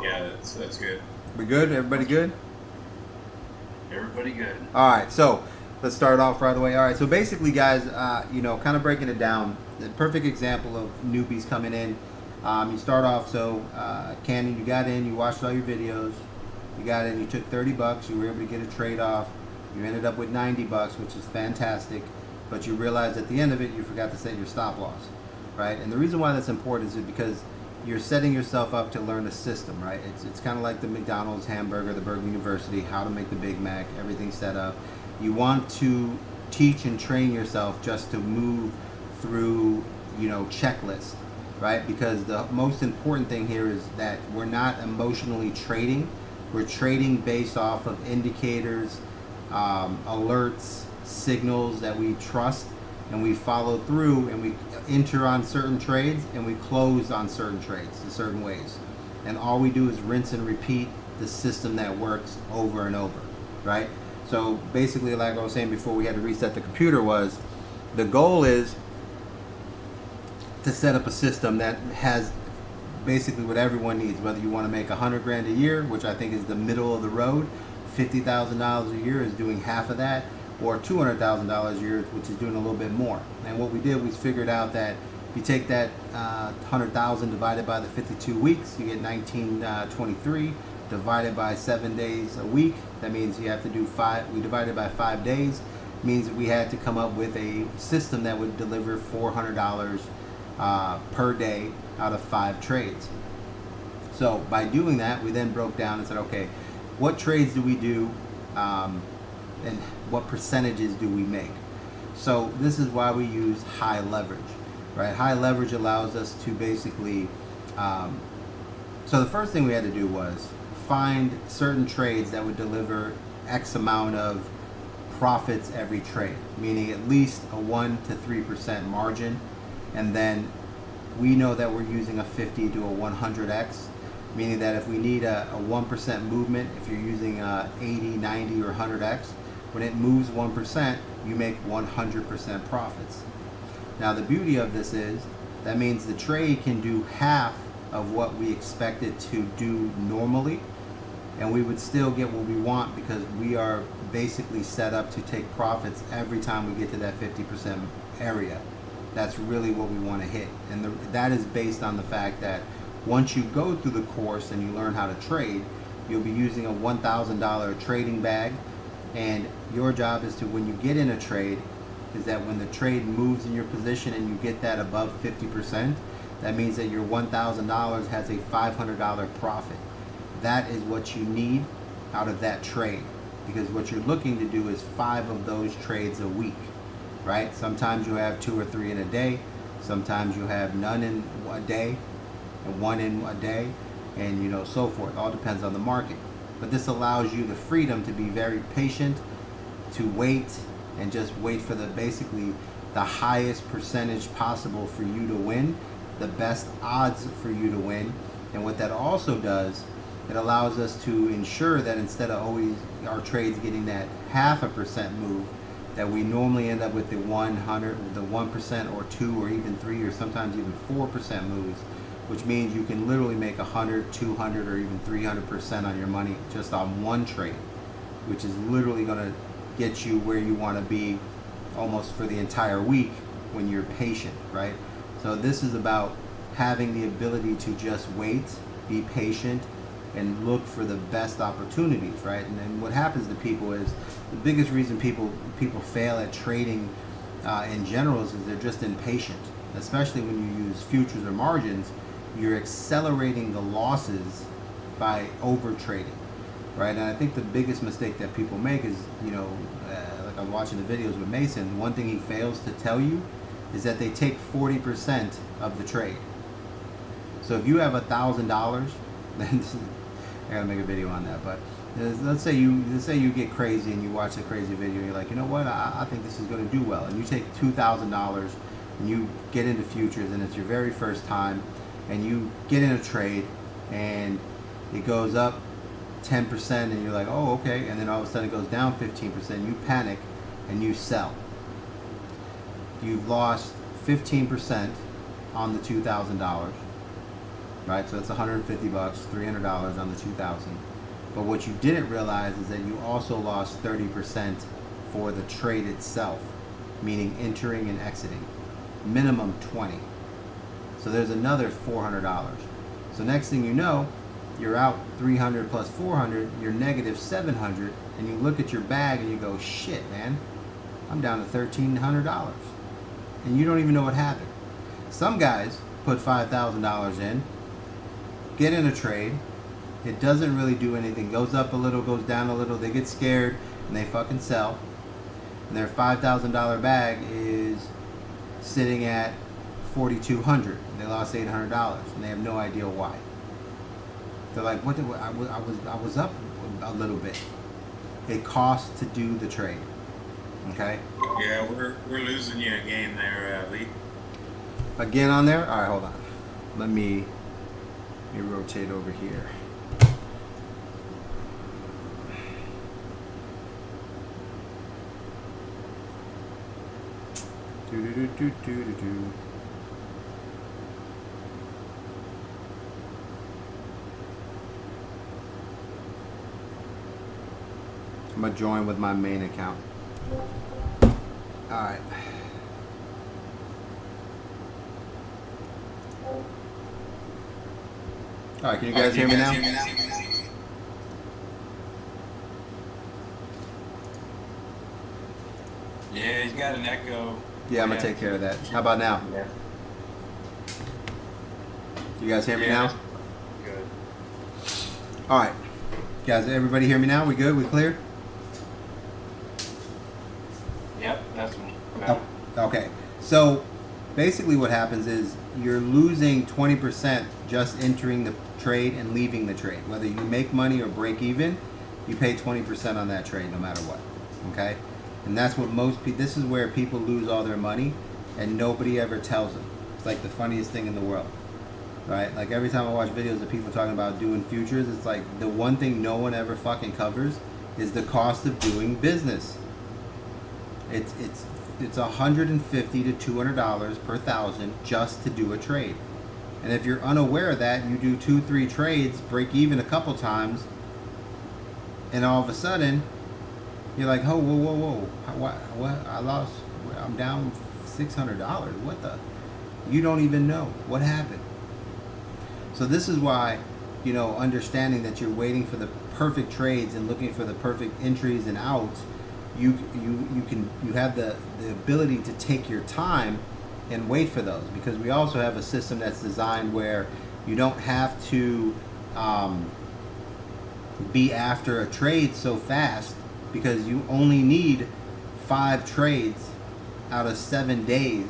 Yeah, that's good. We good? Everybody good? Everybody good. All right, so let's start off right away. All right, so basically, guys, kind of breaking it down. The perfect example of newbies coming in. You start off, Cannon, you got in, you watched all your videos, you got in, you took $30, you were able to get a trade off, you ended up with $90, which is fantastic, but you realized at the end of it, you forgot to set your stop loss, right? And the reason why that's important is because you're setting yourself up to learn a system, right? It's kind of like the McDonald's hamburger, the Burger University, how to make the Big Mac, everything set up. You want to teach and train yourself just to move through, checklist, right? Because the most important thing here is that we're not emotionally trading. We're trading based off of indicators, alerts, signals that we trust, and we follow through, and we enter on certain trades, and we close on certain trades in certain ways. And all we do is rinse and repeat the system that works over and over, right? So basically, like I was saying before we had to reset the computer, was the goal is to set up a system that has basically what everyone needs, whether you want to make 100 grand a year, which I think is the middle of the road. $50,000 a year is doing half of that, or $200,000 a year, which is doing a little bit more. And what we did was figured out that if you take that 100,000 divided by the 52 weeks, you get 1923 divided by 7 days a week. That means you have to do five. We divided by 5 days. Means that we had to come up with a system that would deliver $400 per day out of 5 trades. So by doing that, we then broke down and said, okay, what trades do we do, and what percentages do we make? So this is why we use high leverage, right? High leverage allows us to basically, so the first thing we had to do was find certain trades that would deliver X amount of profits every trade, meaning at least a 1 to 3% margin. And then we know that we're using a 50 to a 100x, meaning that if we need a 1% movement, if you're using 80, 90, or 100x, when it moves 1%, you make 100% profits. Now the beauty of this is that means the trade can do half of what we expect it to do normally, and we would still get what we want because we are basically set up to take profits every time we get to that 50% area. That's really what we want to hit, and that is based on the fact that once you go through the course and you learn how to trade, you'll be using a $1,000 trading bag, and your job is to, when you get in a trade, is that when the trade moves in your position and you get that above 50%, that means that your $1,000 has a $500 profit. That is what you need out of that trade, because what you're looking to do is 5 of those trades a week, right? Sometimes you have 2 or 3 in a day, sometimes you have none in a day, and 1 in a day, and so forth. All depends on the market. But this allows you the freedom to be very patient, to wait, and just wait for basically the highest percentage possible for you to win, the best odds for you to win. And what that also does, it allows us to ensure that instead of always our trades getting that 0.5% move, that we normally end up with the 1% or 2 or even 3 or sometimes even 4% moves, which means you can literally make 100, 200, or even 300% on your money just on one trade, which is literally going to get you where you want to be almost for the entire week when you're patient, right? So this is about having the ability to just wait, be patient, and look for the best opportunities, right? And then what happens to people is the biggest reason people fail at trading in general is they're just impatient, especially when you use futures or margins. You're accelerating the losses by over trading, right? And I think the biggest mistake that people make is, like I'm watching the videos with Mason, one thing he fails to tell you is that they take 40% of the trade. So if you have $1,000, then I gotta make a video on that. But let's say you get crazy and you watch a crazy video and you're like, you know what, I think this is going to do well, and you take $2,000 and you get into futures and it's your very first time, and you get in a trade and it goes up 10% and you're like, oh, okay, and then all of a sudden it goes down 15%, you panic and you sell. You've lost 15% on the $2,000. right? So it's 150 bucks, $300 on the 2,000. But what you didn't realize is that you also lost 30% for the trade itself, meaning entering and exiting. Minimum 20. So there's another $400. So next thing you know, you're out 300 plus 400, you're negative 700, and you look at your bag and you go, shit, man, I'm down to $1,300. And you don't even know what happened. Some guys put $5,000 in, get in a trade, it doesn't really do anything, goes up a little, goes down a little, they get scared, and they fucking sell. And their $5,000 bag is sitting at $4,200. They lost $800, and they have no idea why. They're like, "What? I was up a little bit." It costs to do the trade. Okay. Yeah, we're losing you a game there, Lee. Again on there. All right, hold on. Let me rotate over here. Do. I'm gonna join with my main account. Alright. Alright, can you guys hear me now? Yeah, he's got an echo. Yeah, I'm gonna take care of that. How about now? Yeah. You guys hear me now? Good. Alright. Guys, everybody hear me now? We good? We clear? Yep, that's one. Oh, okay. So basically what happens is you're losing 20% just entering the trade and leaving the trade. Whether you make money or break even, you pay 20% on that trade no matter what. Okay? And that's what most people, this is where people lose all their money and nobody ever tells them. It's like the funniest thing in the world. Right? Like every time I watch videos of people talking about doing futures, it's like the one thing no one ever fucking covers is the cost of doing business. It's $150 to $200 per thousand just to do a trade. And if you're unaware of that, you do 2-3 trades, break even a couple times, and all of a sudden you're like, oh, whoa, what? I lost, I'm down $600. What the? You don't even know what happened. So this is why, you know, understanding that you're waiting for the perfect trades and looking for the perfect entries and outs, you have the ability to take your time and wait for those, because we also have a system that's designed where you don't have to be after a trade so fast, because you only need 5 trades out of 7 days,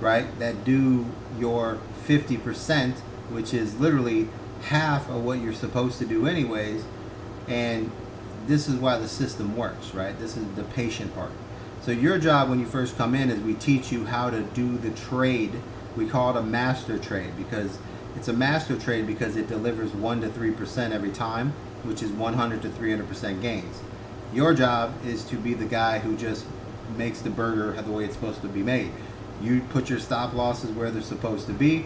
right, that do your 50%, which is literally half of what you're supposed to do anyways. And this is why the system works, right? This is the patient part. So your job when you first come in is we teach you how to do the trade. We call it a master trade, because it's a master trade because it delivers 1 to 3% every time, which is 100 to 300% gains. Your job is to be the guy who just makes the burger the way it's supposed to be made. You put your stop losses where they're supposed to be.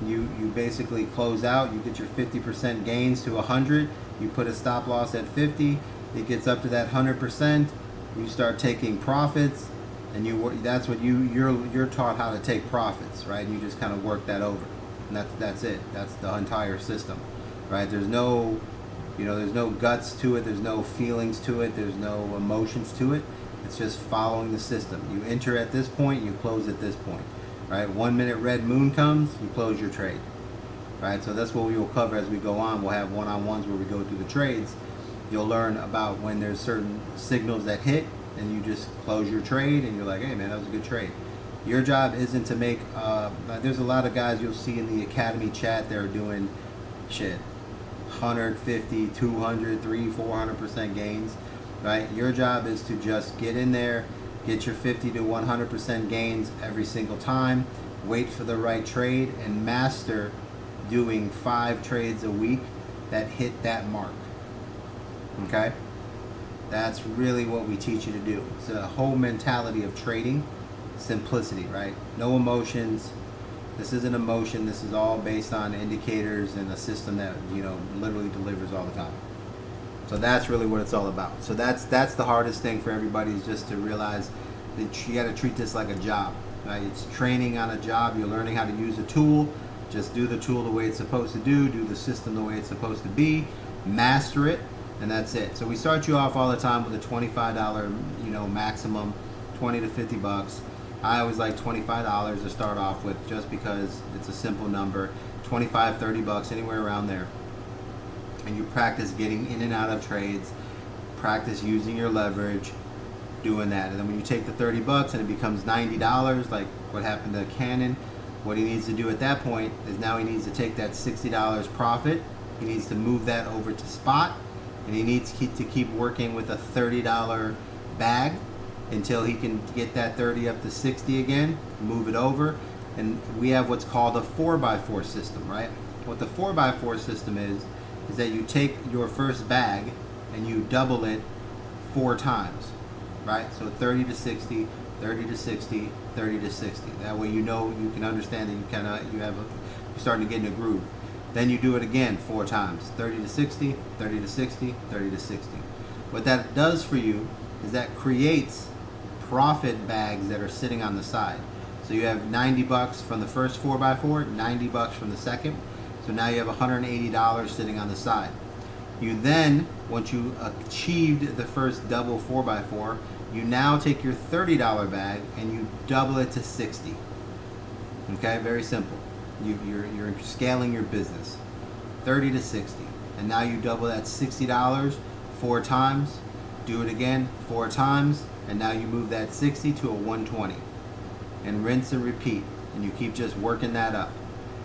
You basically close out. You get your 50% gains to 100. You put a stop loss at 50. It gets up to that 100%. You start taking profits, and that's what you're taught how to take profits, right? And you just kind of work that over, and that's it. That's the entire system, right? There's no, there's no guts to it. There's no feelings to it. There's no emotions to it. It's just following the system. You enter at this point, you close at this point, right? 1 minute red moon comes, you close your trade, right? So that's what we will cover as we go on. We'll have one-on-ones where we go through the trades. You'll learn about when there's certain signals that hit, and you just close your trade, and you're like, hey man, that was a good trade. Your job isn't to make, there's a lot of guys you'll see in the academy chat, they're doing shit, 150, 200, 300, 400% gains, right? Your job is to just get in there, get your 50 to 100% gains every single time, wait for the right trade, and master doing 5 trades a week that hit that mark. Okay? That's really what we teach you to do. It's a whole mentality of trading, simplicity, right? No emotions. This isn't emotion. This is all based on indicators and a system that, you know, literally delivers all the time. So that's really what it's all about. So that's the hardest thing for everybody, is just to realize that you got to treat this like a job. Right? It's training on a job. You're learning how to use a tool. Just do the tool the way it's supposed to do the system the way it's supposed to be, master it, and that's it. So we start you off all the time with a $25, you know, maximum, 20 to 50 bucks. I always like $25 to start off with, just because it's a simple number. 25, 30 bucks, anywhere around there. And you practice getting in and out of trades, practice using your leverage, doing that. And then when you take the 30 bucks and it becomes $90, like what happened to Cannon, what he needs to do at that point is now he needs to take that $60 profit, he needs to move that over to spot, and he needs to keep working with a $30 bag until he can get that 30 up to 60 again, move it over. And we have what's called a 4x4 system, right? What the 4x4 system is that you take your first bag and you double it 4 times, right? So 30 to 60, 30 to 60, 30 to 60. That way you know, you can understand that you're starting to get in a groove. Then you do it again 4 times, 30 to 60, 30 to 60, 30 to 60. What that does for you is that creates profit bags that are sitting on the side. So you have 90 bucks from the first 4x4, 90 bucks from the second. So now you have $180 sitting on the side. You then, once you achieved the first double 4x4, you now take your $30 bag and you double it to 60. Okay, very simple. You're scaling your business. 30 to 60. And now you double that $60 4 times. Do it again 4 times. And now you move that 60 to a 120. And rinse and repeat. And you keep just working that up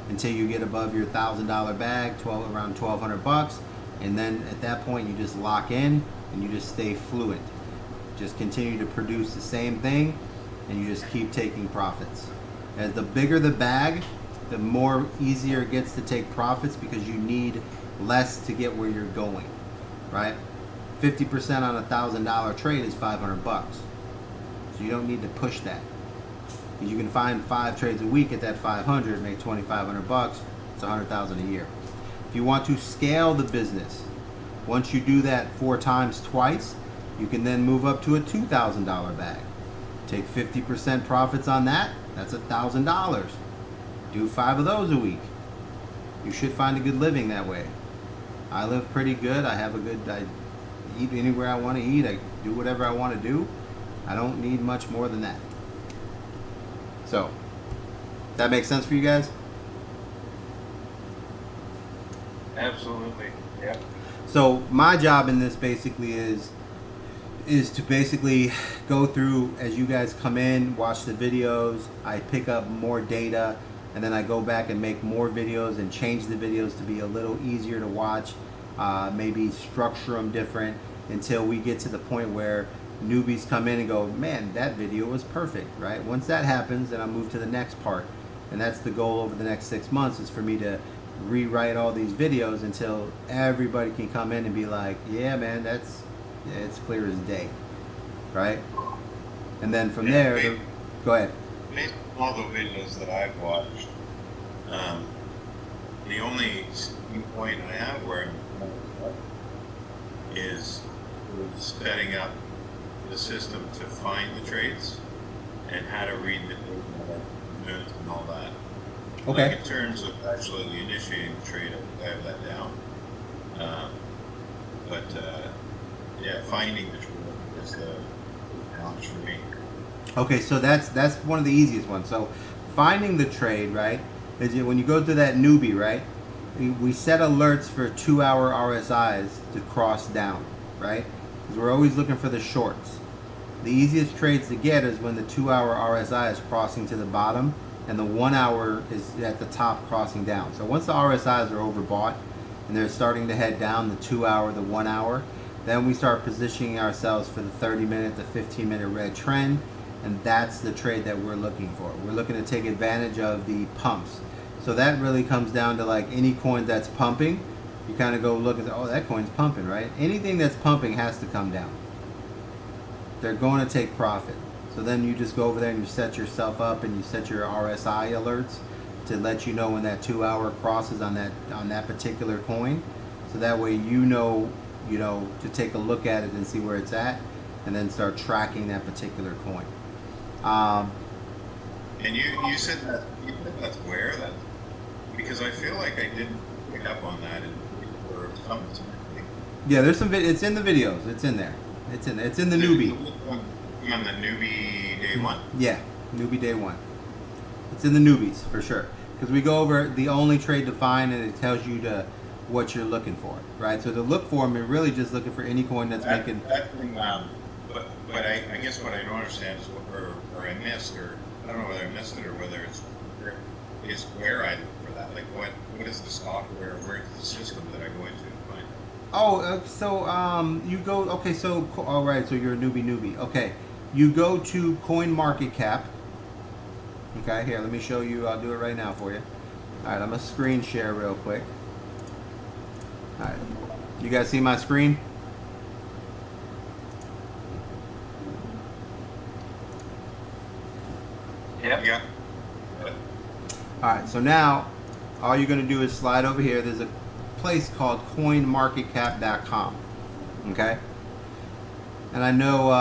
until you get above your $1,000 bag, around 1,200 bucks. And then at that point you just lock in and you just stay fluent. Just continue to produce the same thing and you just keep taking profits. As the bigger the bag, the more easier it gets to take profits, because you need less to get where you're going, right? 50% on a $1,000 trade is 500 bucks. So you don't need to push that. You can find 5 trades a week at that 500, make 2,500 bucks. It's 100,000 a year. If you want to scale the business, once you do that 4 times twice, you can then move up to a $2,000 bag. Take 50% profits on that. That's $1,000. Do 5 of those a week. You should find a good living that way. I live pretty good. I eat anywhere I want to eat. I do whatever I want to do. I don't need much more than that. So, that makes sense for you guys? Absolutely. Yep. So my job in this basically is to basically go through, as you guys come in, watch the videos, I pick up more data, and then I go back and make more videos and change the videos to be a little easier to watch, maybe structure them different, until we get to the point where newbies come in and go, man, that video was perfect, right? Once that happens, then I move to the next part. And that's the goal over the next 6 months, is for me to rewrite all these videos until everybody can come in and be like, yeah, man, it's clear as day, right? And then from there, go ahead. Based on all the videos that I've watched, the only point I have where is setting up the system to find the trades and how to read the notes and all that. Okay. Like in terms of actually initiating the trade, I have that down. Yeah, finding the trade is the challenge for me. Okay, so that's one of the easiest ones. So finding the trade, right, is when you go to that newbie, right, we set alerts for 2-hour RSIs to cross down, right? Because we're always looking for the shorts. The easiest trades to get is when the 2-hour RSI is crossing to the bottom and the 1 hour is at the top crossing down. So once the RSIs are overbought and they're starting to head down, the 2 hour, the 1 hour, then we start positioning ourselves for the 30-minute, the 15-minute red trend, and that's the trade that we're looking for. We're looking to take advantage of the pumps. So that really comes down to like any coin that's pumping. You kind of go look and say, oh, that coin's pumping, right? Anything that's pumping has to come down. They're going to take profit. So then you just go over there and you set yourself up and you set your RSI alerts to let you know when that 2 hour crosses on that particular coin. So that way you know to take a look at it and see where it's at, and then start tracking that particular coin. And you said that's where that, because I feel like I didn't pick up on that or something. Yeah, there's some. It's in the videos. It's in there. It's in the newbie. On the newbie day one. Yeah, newbie day one. It's in the newbies for sure, because we go over the only trade to find, and it tells you what you're looking for, right? So to look for them, you're really just looking for any coin that's making. That thing, but I guess what I don't understand is or I missed, or I don't know whether I missed it or whether it's where I look for that. Like what is the software? Where's the system that I go into to find it? Oh, so you go. Okay, so all right. So you're a newbie. Okay, you go to CoinMarketCap. Okay, here, let me show you. I'll do it right now for you. All right, I'm gonna screen share real quick. All right, you guys see my screen? Yep. Yeah. All right, so now all you're gonna do is slide over here. There's a place called CoinMarketCap.com. Okay, and I know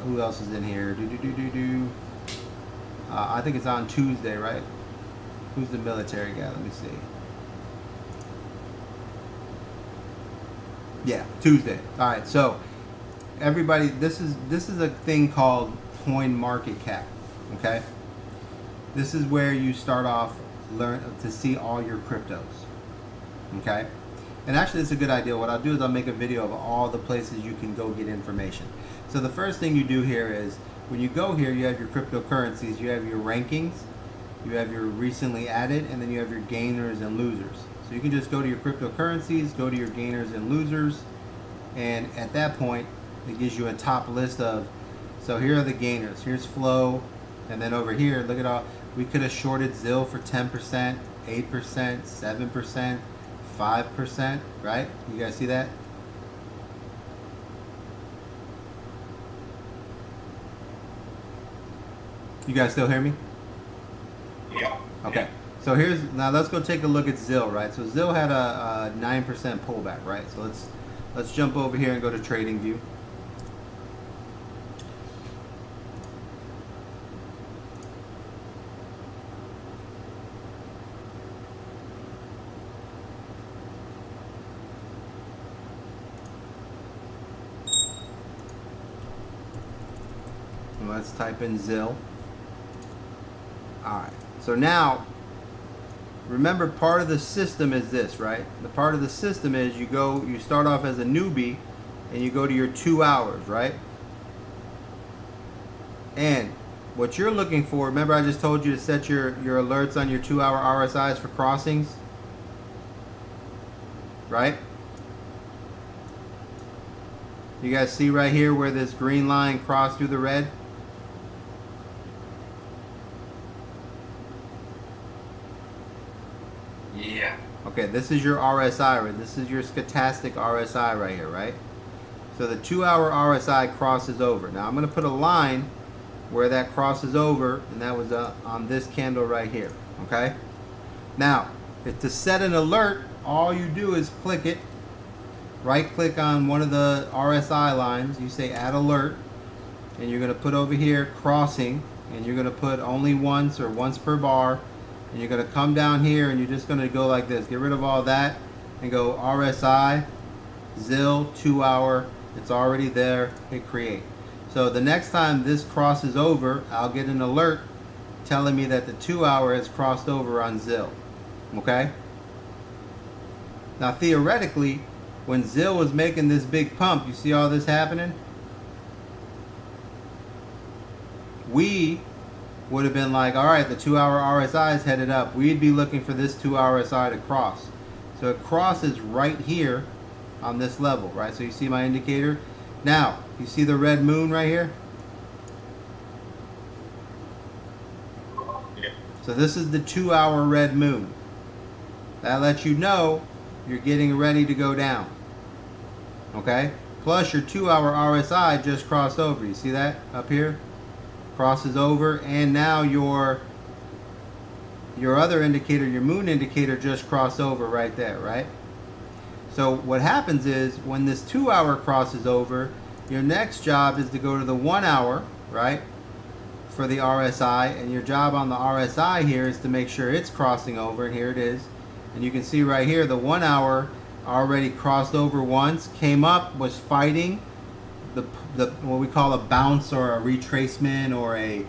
who else is in here? I think it's on Tuesday, right? Who's the military guy? Let me see. Yeah, Tuesday. All right, so everybody, this is a thing called CoinMarketCap. Okay, this is where you start off learn to see all your cryptos. Okay, and actually, it's a good idea. What I'll do is I'll make a video of all the places you can go get information. So the first thing you do here is when you go here, you have your cryptocurrencies, you have your rankings, you have your recently added, and then you have your gainers and losers. So you can just go to your cryptocurrencies, go to your gainers and losers, and at that point, it gives you a top list of, so here are the gainers, here's Flow, and then over here, look at all, we could have shorted ZIL for 10%, 8%, 7%, 5%, right? You guys see that? You guys still hear me? Yeah. Okay. So now let's go take a look at ZIL, right? So ZIL had a 9% pullback, right? So let's jump over here and go to Trading View. And let's type in ZIL. Alright, so now, remember part of the system is this, right? The part of the system is you start off as a newbie and you go to your 2 hours, right? And what you're looking for, remember I just told you to set your alerts on your 2 hour RSIs for crossings, right? You guys see right here where this green line crossed through the red? Yeah. Okay, this is your RSI, right? This is your stochastic RSI right here, right? So the 2 hour RSI crosses over. Now I'm going to put a line where that crosses over, and that was on this candle right here, okay? Now, if to set an alert, all you do is click it, right click on one of the RSI lines, you say add alert, and you're going to put over here crossing, and you're going to put only once or once per bar, and you're going to come down here and you're just going to go like this. Get rid of all that and go RSI, ZIL, 2 hour. It's already there. Hit create. So the next time this crosses over, I'll get an alert telling me that the 2 hour has crossed over on ZIL. Okay? Now theoretically, when ZIL was making this big pump, you see all this happening? We would have been like, all right, the 2 hour RSI is headed up. We'd be looking for this 2 hour RSI to cross. So it crosses right here on this level, right? So you see my indicator? Now, you see the red moon right here? Yeah. So this is the 2 hour red moon. That lets you know you're getting ready to go down. Okay? Plus your 2 hour RSI just crossed over. You see that up here? Crosses over, and now your your other indicator, your moon indicator, just crossed over right there, right? So what happens is when this 2 hour crosses over, your next job is to go to the 1 hour, right, for the RSI, and your job on the RSI here is to make sure it's crossing over, and here it is. And you can see right here the 1 hour already crossed over once, came up, was fighting the what we call a bounce or a retracement or a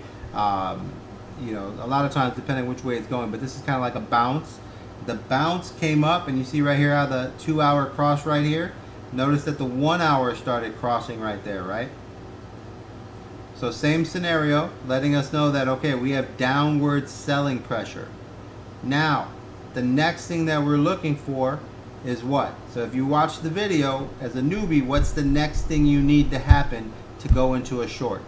you know, a lot of times depending which way it's going, but this is kind of like a bounce. The bounce came up, and you see right here how the 2 hour cross right here. Notice that the 1 hour started crossing right there, right? So same scenario, letting us know that, okay, we have downward selling pressure. Now, the next thing that we're looking for is what? So if you watch the video as a newbie, what's the next thing you need to happen to go into a short?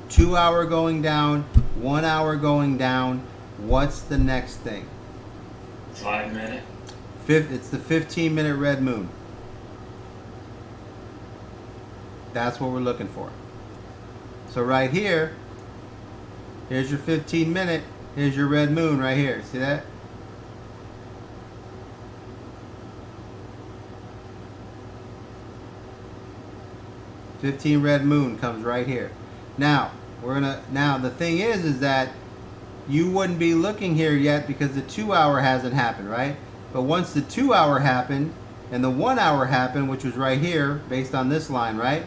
2 hour going down, 1 hour going down. What's the next thing? 5 minute. It's the 15-minute red moon. That's what we're looking for. So right here, here's your 15-minute. Here's your red moon right here. See that? red moon comes right here. Now the thing is that you wouldn't be looking here yet because the 2 hour hasn't happened, right? But once the 2 hour happened and the 1 hour happened, which was right here based on this line, right?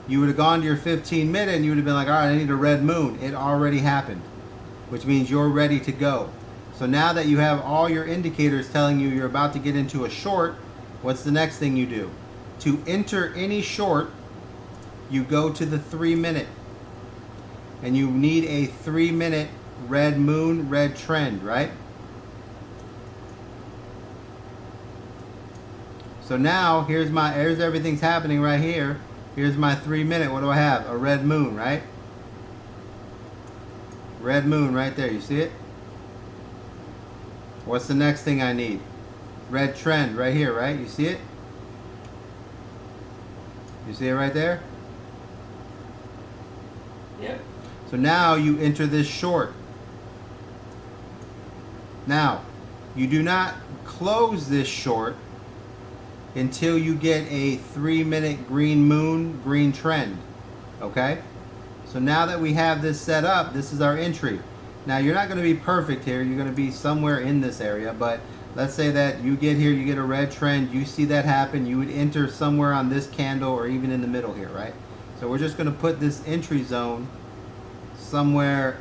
You would have gone to your 15-minute and you would have been like, all right, I need a red moon. It already happened, which means you're ready to go. So now that you have all your indicators telling you you're about to get into a short, what's the next thing you do? To enter any short, you go to the 3-minute. And you need a 3-minute red moon, red trend, right? So now here's everything's happening right here. Here's my 3-minute. What do I have? A red moon, right? Red moon right there. You see it? What's the next thing I need? Red trend right here, right? You see it? You see it right there? Yep. So now you enter this short. Now, you do not close this short until you get a 3-minute green moon, green trend. Okay? So now that we have this set up, this is our entry. Now, you're not going to be perfect here. You're going to be somewhere in this area. But let's say that you get here, you get a red trend. You see that happen. You would enter somewhere on this candle or even in the middle here, right? So we're just going to put this entry zone somewhere,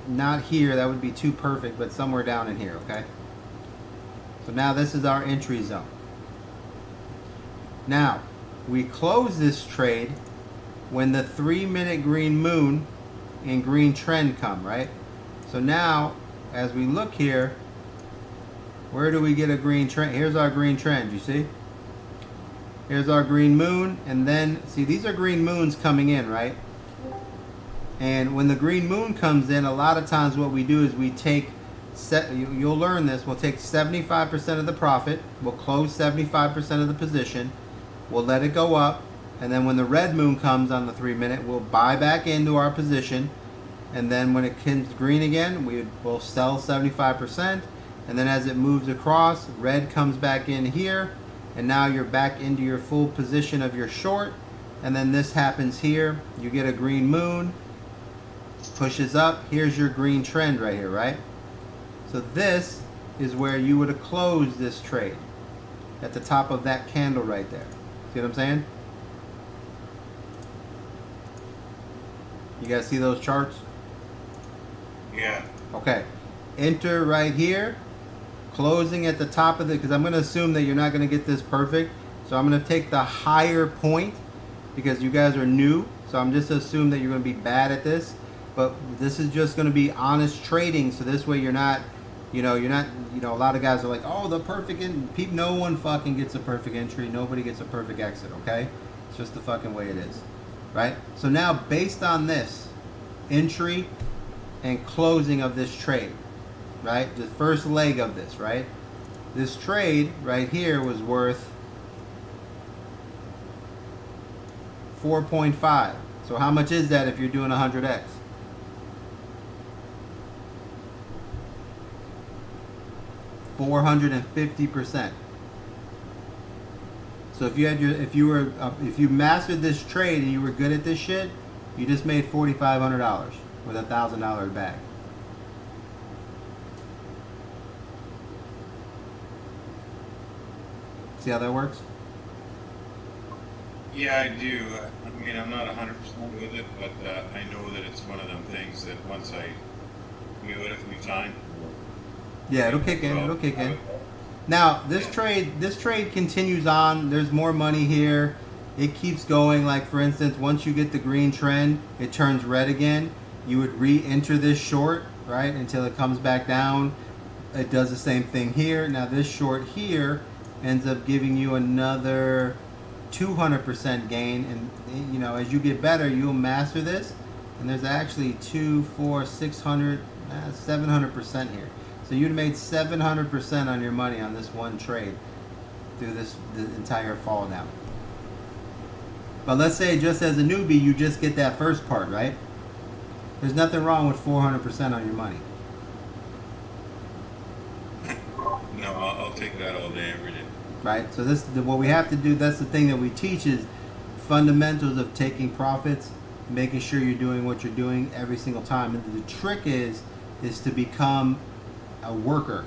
not here. That would be too perfect, but somewhere down in here, okay? So now this is our entry zone. Now, we close this trade when the 3-minute green moon and green trend come, right? So now, as we look here, where do we get a green trend? Here's our green trend, you see? Here's our green moon, and then, see, these are green moons coming in, right? And when the green moon comes in, a lot of times what we do is we take, you'll learn this, we'll take 75% of the profit, we'll close 75% of the position, we'll let it go up, and then when the red moon comes on the 3-minute, we'll buy back into our position, and then when it comes green again, we'll sell 75%, and then as it moves across, red comes back in here, and now you're back into your full position of your short, and then this happens here, you get a green moon, pushes up, here's your green trend right here, right? So this is where you would have closed this trade, at the top of that candle right there. See what I'm saying? You guys see those charts? Yeah. Okay. Enter right here, closing at the top of it, because I'm going to assume that you're not going to get this perfect. So I'm going to take the higher point because you guys are new. So I'm just assuming that you're going to be bad at this. But this is just going to be honest trading. So this way you're not, a lot of guys are like, oh, the perfect, no one fucking gets a perfect entry. Nobody gets a perfect exit, okay? It's just the fucking way it is, right? So now based on this entry and closing of this trade, right? The first leg of this, right? This trade right here was worth 4.5. So how much is that if you're doing 100x? 450%. So if you mastered this trade and you were good at this shit, you just made $4,500 with a $1,000 bag. See how that works? Yeah, I do. I mean, I'm not 100% with it, but I know that it's one of them things that once I do it a few times. Yeah, it'll kick in. It'll kick in. Now this trade continues on. There's more money here. It keeps going. Like for instance, once you get the green trend, it turns red again. You would re-enter this short, right, until it comes back down. It does the same thing here. Now this short here ends up giving you another 200% gain, and you know, as you get better, you'll master this. And there's actually 700% here. So you'd have made 700% on your money on this one trade through the entire fall down. But let's say just as a newbie, you just get that first part, right? There's nothing wrong with 400% on your money. No, I'll take that all day, every day. Right? So what we have to do, that's the thing that we teach, is fundamentals of taking profits, making sure you're doing what you're doing every single time. And the trick is to become a worker.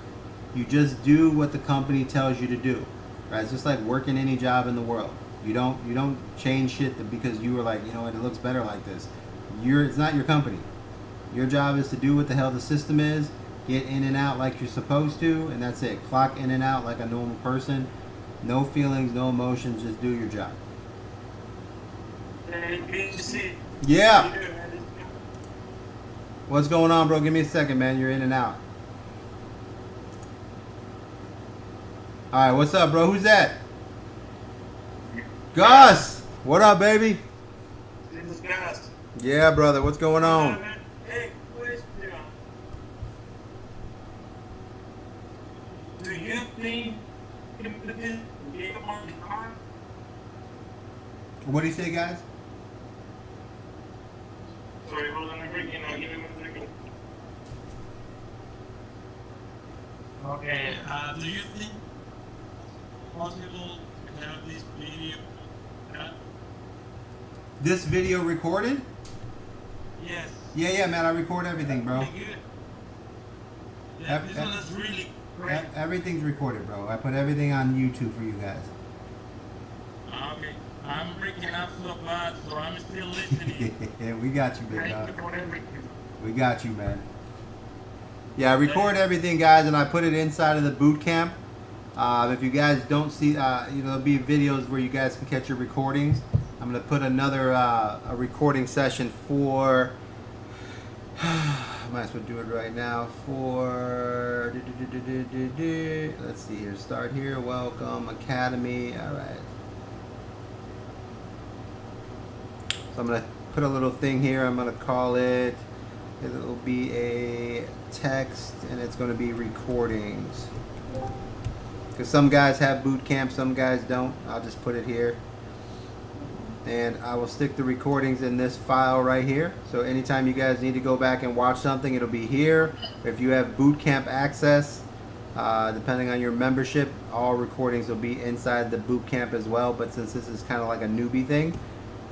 You just do what the company tells you to do. Right? It's just like working any job in the world. You don't change shit because you were like, you know what, it looks better like this. It's not your company. Your job is to do what the hell the system is, get in and out like you're supposed to, and that's it. Clock in and out like a normal person. No feelings, no emotions, just do your job. Yeah. What's going on, bro? Give me a second, man. You're in and out. All right, what's up, bro? Who's that? Gus. What up, baby? This is Gus. Yeah, brother. What's going on? Hey, question. Do you think you put this game on the car? What do you say, guys? Sorry, hold on a second. I'll give you 1 second. Okay. Do you think possible to have this video cut? This video recorded? Yes. Yeah, man. I record everything, bro. Pretty good. Yeah, this one is really great. Everything's recorded, bro. I put everything on YouTube for you guys. Okay. I'm breaking up so bad, so I'm still listening. Yeah, we got you, big Thank dog. you for everything. We got you, man. Yeah, I record everything, guys, and I put it inside of the boot camp. If you guys don't see, there'll be videos where you guys can catch your recordings. I'm gonna put another a recording session for. I might as well do it right now for. Let's see here. Start here. Welcome Academy. All right. So I'm gonna put a little thing here. I'm gonna call it. It'll be a text, and it's gonna be recordings. Because some guys have boot camp, some guys don't. I'll just put it here. And I will stick the recordings in this file right here. So anytime you guys need to go back and watch something, it'll be here. If you have boot camp access, depending on your membership, all recordings will be inside the boot camp as well. But since this is kind of like a newbie thing,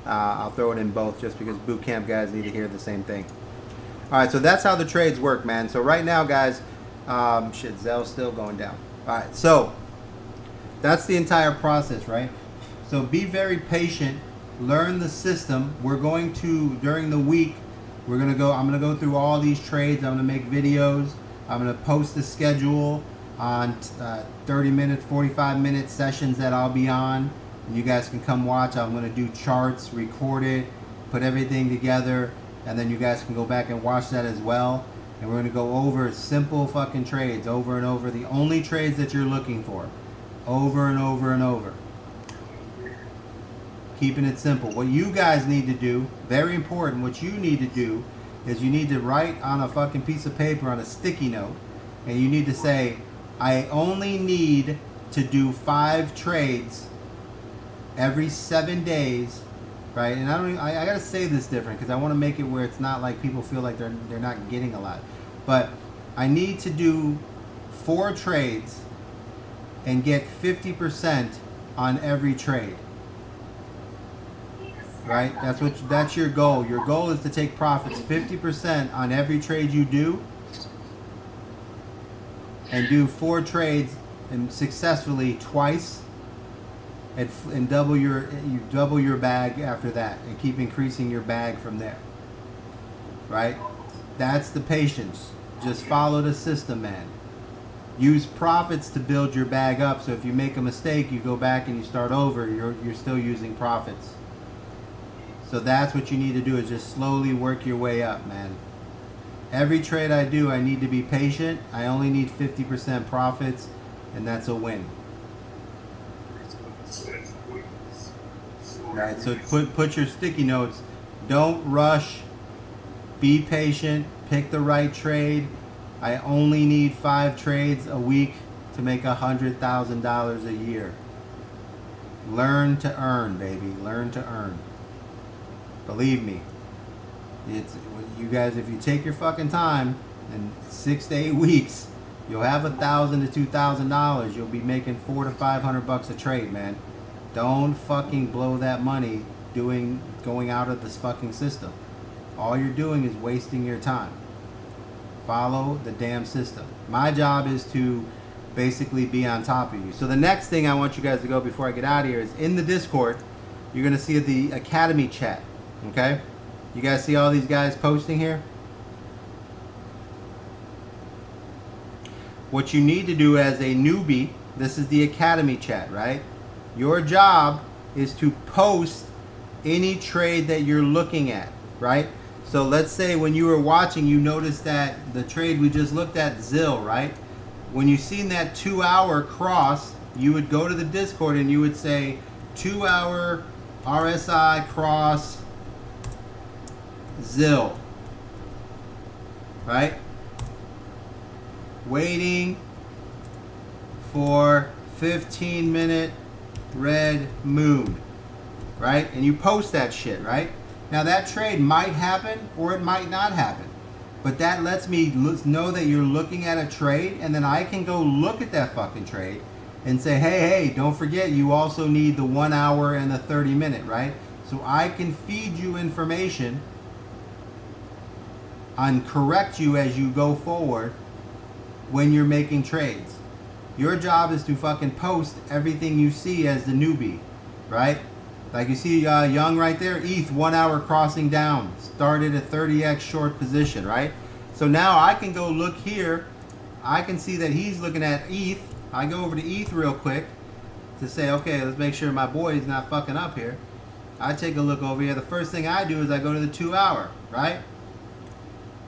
I'll throw it in both just because boot camp guys need to hear the same thing. All right, so that's how the trades work, man. So right now, guys, Zell's still going down. All right, so that's the entire process, right? So be very patient. Learn the system. We're going to, during the week, I'm going to go through all these trades. I'm going to make videos. I'm going to post the schedule on 30-minute, 45-minute sessions that I'll be on. You guys can come watch. I'm going to do charts, record it, put everything together, and then you guys can go back and watch that as well. And we're going to go over simple fucking trades over and over. The only trades that you're looking for. Over and over and over. Keeping it simple. What you guys need to do, very important, what you need to do is you need to write on a fucking piece of paper on a sticky note, and you need to say, I only need to do 5 trades every 7 days, right? And I gotta say this different because I want to make it where it's not like people feel like they're not getting a lot. But I need to do 4 trades and get 50% on every trade. Right? That's your goal. Your goal is to take profits 50% on every trade you do, and do 4 trades and successfully twice, and double your bag after that, and keep increasing your bag from there. Right? That's the patience. Just follow the system, man. Use profits to build your bag up, so if you make a mistake, you go back and you start over. You're still using profits. So that's what you need to do, is just slowly work your way up, man. Every trade I do, I need to be patient. I only need 50% profits, and that's a win. Right, so put your sticky notes. Don't rush. Be patient. Pick the right trade. I only need 5 trades a week to make $100,000 a year. Learn to earn, baby. Learn to earn. Believe me. It's you guys. If you take your fucking time, in 6 to 8 weeks, you'll have $1,000 to $2,000. You'll be making $400 to $500 a trade, man. Don't fucking blow that money going out of this fucking system. All you're doing is wasting your time. Follow the damn system. My job is to basically be on top of you. So the next thing I want you guys to go before I get out of here is in the Discord. You're gonna see the Academy chat. Okay? You guys see all these guys posting here? What you need to do as a newbie, this is the Academy chat, right? Your job is to post any trade that you're looking at, right? So let's say when you were watching, you noticed that the trade we just looked at, ZIL, right? When you seen that 2-hour cross, you would go to the Discord and you would say 2-hour RSI cross ZIL, right? Waiting for 15-minute red moon, right? And you post that shit, right? Now that trade might happen or it might not happen, but that lets me know that you're looking at a trade, and then I can go look at that fucking trade and say, hey, don't forget you also need the 1 hour and the 30-minute, right? So I can feed you information and correct you as you go forward when you're making trades. Your job is to fucking post everything you see as the newbie, right? Like you see Young right there, ETH 1 hour crossing down, started a 30x short position, right? So now I can go look here. I can see that he's looking at ETH. I go over to ETH real quick to say, okay, let's make sure my boy is not fucking up here. I take a look over here. The first thing I do is I go to the 2 hour, right?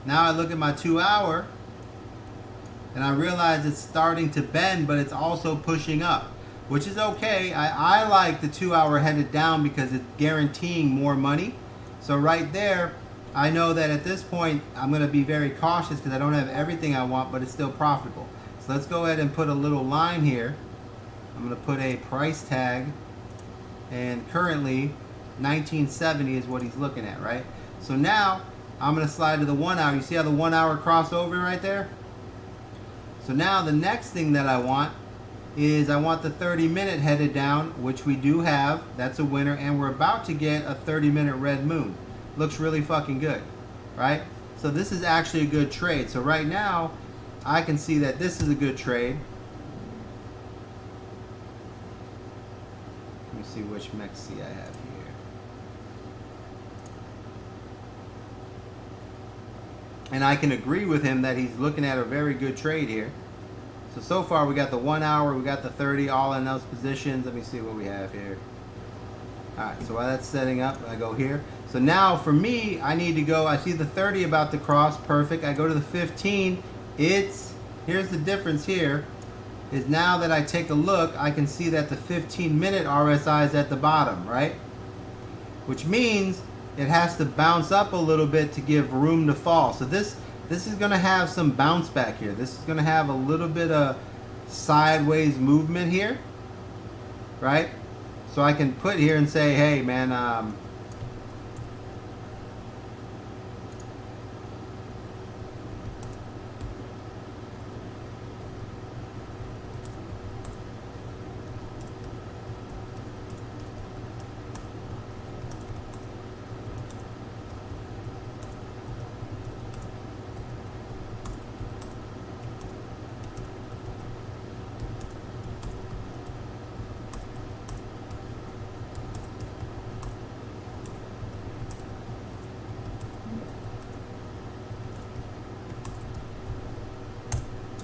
Now I look at my 2 hour and I realize it's starting to bend, but it's also pushing up, which is okay. I like the 2 hour headed down because it's guaranteeing more money. So right there, I know that at this point, I'm going to be very cautious because I don't have everything I want, but it's still profitable. So let's go ahead and put a little line here. I'm going to put a price tag, and currently 1970 is what he's looking at, right? So now I'm going to slide to the 1 hour. You see how the 1 hour crossover right there? So now the next thing that I want is I want the 30-minute headed down, which we do have. That's a winner, and we're about to get a 30-minute red moon. Looks really fucking good, right? So this is actually a good trade. So right now, I can see that this is a good trade. Let me see which Mexi I have here. And I can agree with him that he's looking at a very good trade here. So far we got the 1 hour, we got the 30, all in those positions. Let me see what we have here. Alright, so while that's setting up, I go here. So now for me, I need to go, I see the 30 about to cross, perfect. I go to the 15, here's the difference here, is now that I take a look, I can see that the 15-minute RSI is at the bottom, right? Which means it has to bounce up a little bit to give room to fall. So this is going to have some bounce back here. This is going to have a little bit of sideways movement here, right? So I can put here and say, hey, man,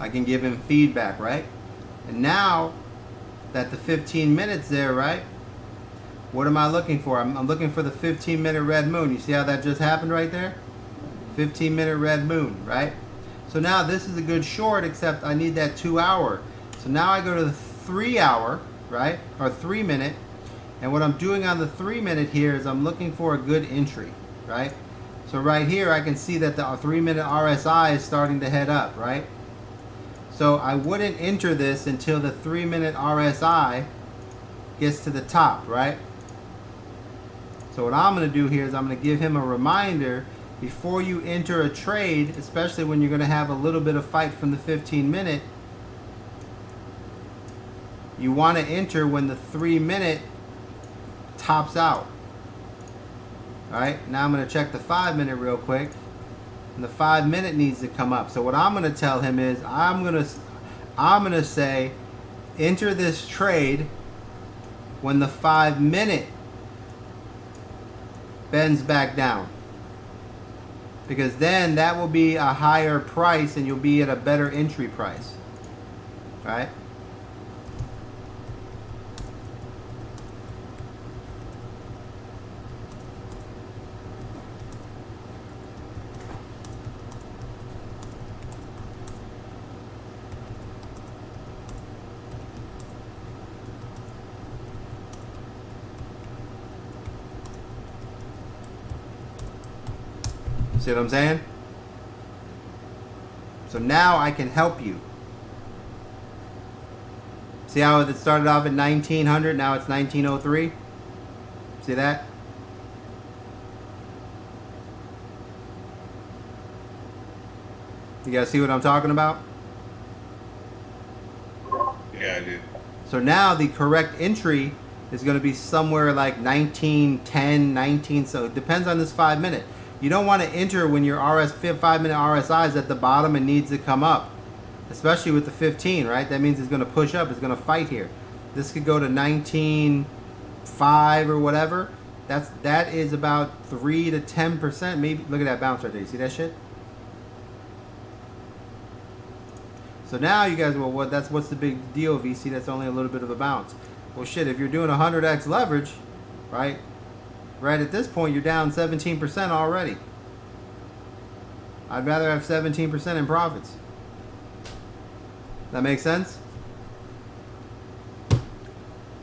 I can give him feedback, right? And now that the 15 minutes there, right? What am I looking for? I'm looking for the 15-minute red moon. You see how that just happened right there? 15-minute red moon, right? So now this is a good short, except I need that 2 hour. So now I go to the 3 hour, right? Or 3 minute. And what I'm doing on the 3 minute here is I'm looking for a good entry, right? So right here I can see that the 3 minute RSI is starting to head up, right? So I wouldn't enter this until the 3 minute RSI gets to the top, right? So what I'm going to do here is I'm going to give him a reminder before you enter a trade, especially when you're going to have a little bit of fight from the 15 minute. You want to enter when the 3 minute tops out. Alright, now I'm going to check the 5 minute real quick. And the 5 minute needs to come up. So what I'm going to tell him is I'm going to say enter this trade when the 5 minute bends back down, because then that will be a higher price and you'll be at a better entry price. Right? See what I'm saying? So now I can help you. See how it started off at 1900, now it's 1903? See that? You guys see what I'm talking about? Yeah, I do. So now the correct entry is going to be somewhere like 1910, 19, so it depends on this 5 minute. You don't want to enter when your 5 minute RSI is at the bottom and needs to come up, especially with the 15, right? That means it's going to push up, it's going to fight here. This could go to 19.5 or whatever. That is about 3 to 10%. Maybe look at that bounce right there. You see that shit? So now you guys, well, what's the big deal, VC? That's only a little bit of a bounce. Well, shit, if you're doing 100x leverage, right? Right at this point, you're down 17% already. I'd rather have 17% in profits. That makes sense?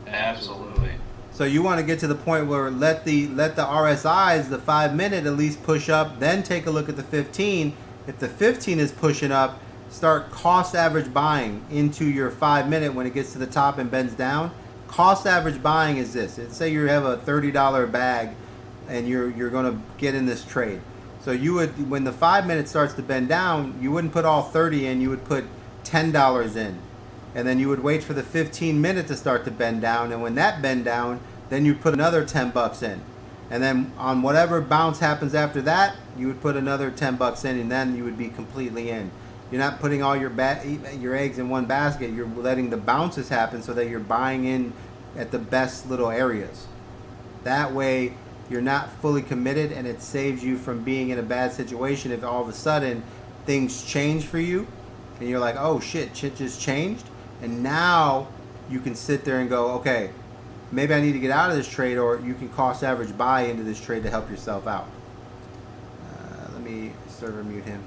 Absolutely. So you want to get to the point where let the RSIs, the 5 minute at least push up, then take a look at the 15. If the 15 is pushing up, start cost average buying into your 5 minute when it gets to the top and bends down. Cost average buying is this. Say you have a $30 bag and you're going to get in this trade. So you would, when the 5 minute starts to bend down, you wouldn't put all 30 in, you would put $10 in. And then you would wait for the 15 minute to start to bend down, and when that bend down, then you'd put another 10 bucks in. And then on whatever bounce happens after that, you would put another 10 bucks in, and then you would be completely in. You're not putting all your eggs in one basket. You're letting the bounces happen so that you're buying in at the best little areas. That way, you're not fully committed, and it saves you from being in a bad situation if all of a sudden things change for you, and you're like, oh shit just changed. And now you can sit there and go, okay, maybe I need to get out of this trade, or you can cost average buy into this trade to help yourself out. Let me server mute him.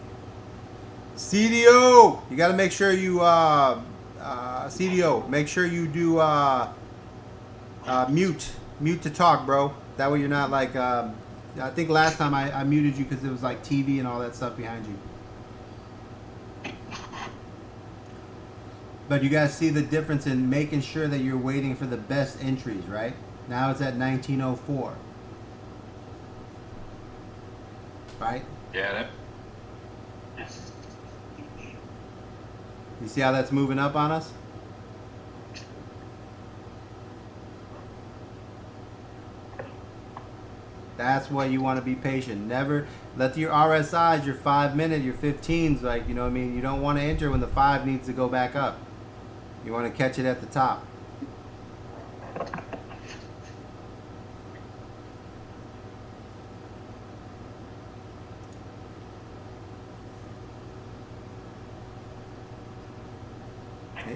CDO, you got to make sure you CDO, make sure you do mute to talk, bro. That way you're not like I think last time I muted you because it was like TV and all that stuff behind you. But you guys see the difference in making sure that you're waiting for the best entries, right? Now it's at 1904. Right? Yeah. You see how that's moving up on us? That's why you want to be patient. Never let your RSIs, your 5 minute, your 15s, like, you know what I mean? You don't want to enter when the 5 needs to go back up. You want to catch it at the top.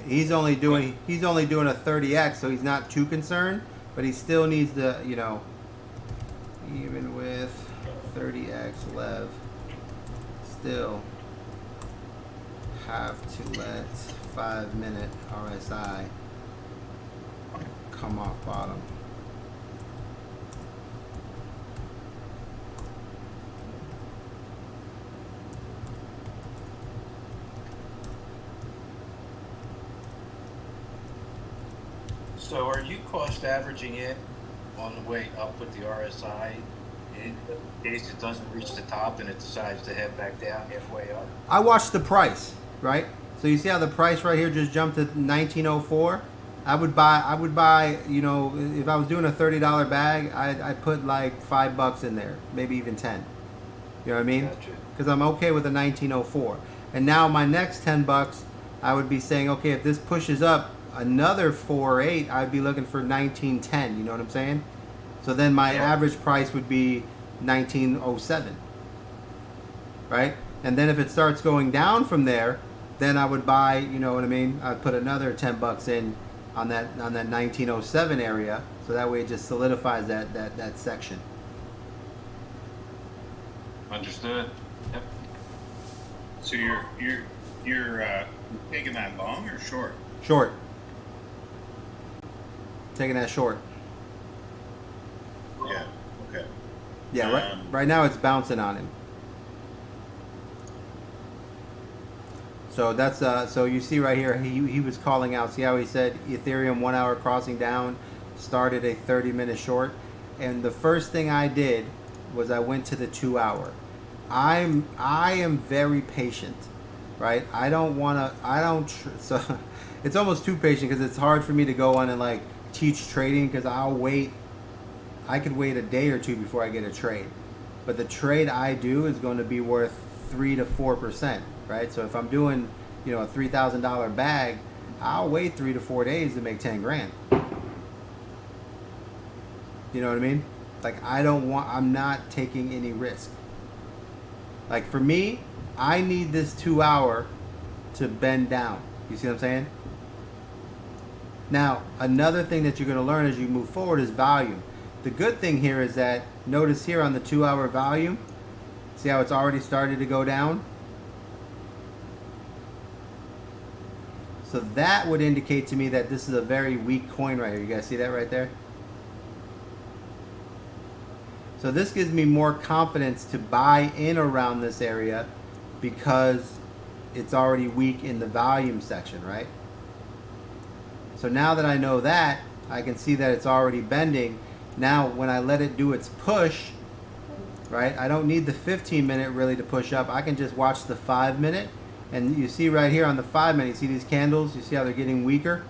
He's only doing a 30x, so he's not too concerned, but he still needs to, you know, even with 30x lev, still have to let 5-minute RSI come off bottom. So are you cost averaging it on the way up with the RSI in case it doesn't reach the top and it decides to head back down halfway up? I watched the price, right? So you see how the price right here just jumped to 1904? I would buy, you know, if I was doing a $30 bag, I'd put like $5 in there, maybe even 10. You know what I mean? Gotcha. Because I'm okay with a 1904. And now my next $10, I would be saying, okay, if this pushes up another 4 or 8, I'd be looking for 1910. You know what I'm saying? So then my average price would be 1907, right? And then if it starts going down from there, then I would buy, you know what I mean? I'd put another $10 in on that 1907 area, so that way it just solidifies that section. Understood. Yep. So you're taking that long or short? Short. Taking that short. Yeah. Okay. Yeah, right now it's bouncing on him. So that's so you see right here he was calling out. See how he said Ethereum 1 hour crossing down started a 30-minute short, and the first thing I did was I went to the 2 hour. I am very patient, right? So it's almost too patient because it's hard for me to go on and like teach trading because I could wait a day or two before I get a trade. But the trade I do is going to be worth 3 to 4%, right? So if I'm doing, you know, a $3,000 bag, I'll wait 3 to 4 days to make 10 grand. You know what I mean? Like I'm not taking any risk. Like for me, I need this 2 hour to bend down. You see what I'm saying? Now, another thing that you're going to learn as you move forward is volume. The good thing here is that, notice here on the 2 hour volume, see how it's already started to go down? So that would indicate to me that this is a very weak coin right here. You guys see that right there? So this gives me more confidence to buy in around this area because it's already weak in the volume section, right? So now that I know that, I can see that it's already bending. Now when I let it do its push, right, I don't need the 15-minute really to push up. I can just watch the 5-minute. And you see right here on the 5-minute, you see these candles? You see how they're getting weaker?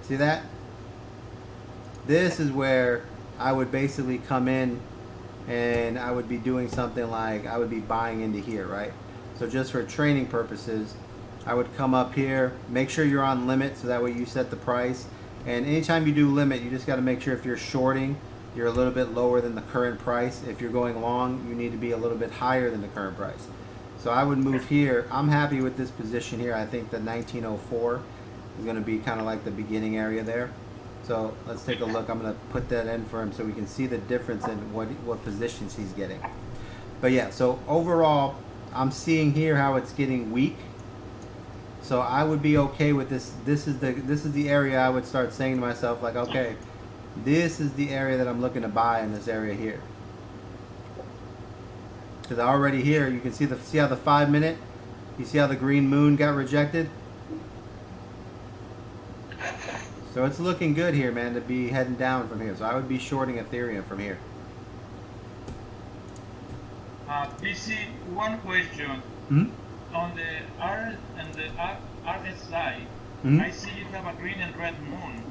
See that? This is where I would basically come in and I would be doing something like, I would be buying into here, right? So just for training purposes, I would come up here, make sure you're on limit so that way you set the price. And anytime you do limit, you just got to make sure if you're shorting, you're a little bit lower than the current price. If you're going long, you need to be a little bit higher than the current price. So I would move here. I'm happy with this position here. I think the 1904 is going to be kind of like the beginning area there. So let's take a look. I'm going to put that in for him so we can see the difference in what positions he's getting. But yeah, so overall, I'm seeing here how it's getting weak. So I would be okay with this. This is the area I would start saying to myself, like, okay, this is the area that I'm looking to buy in this area here. Because already here, you can see how the 5-minute, you see how the green moon got rejected? So it's looking good here, man, to be heading down from here. So I would be shorting Ethereum from here. PC, one question. Hmm? On the R and the RSI, Mhm. I see you have a green and red moon.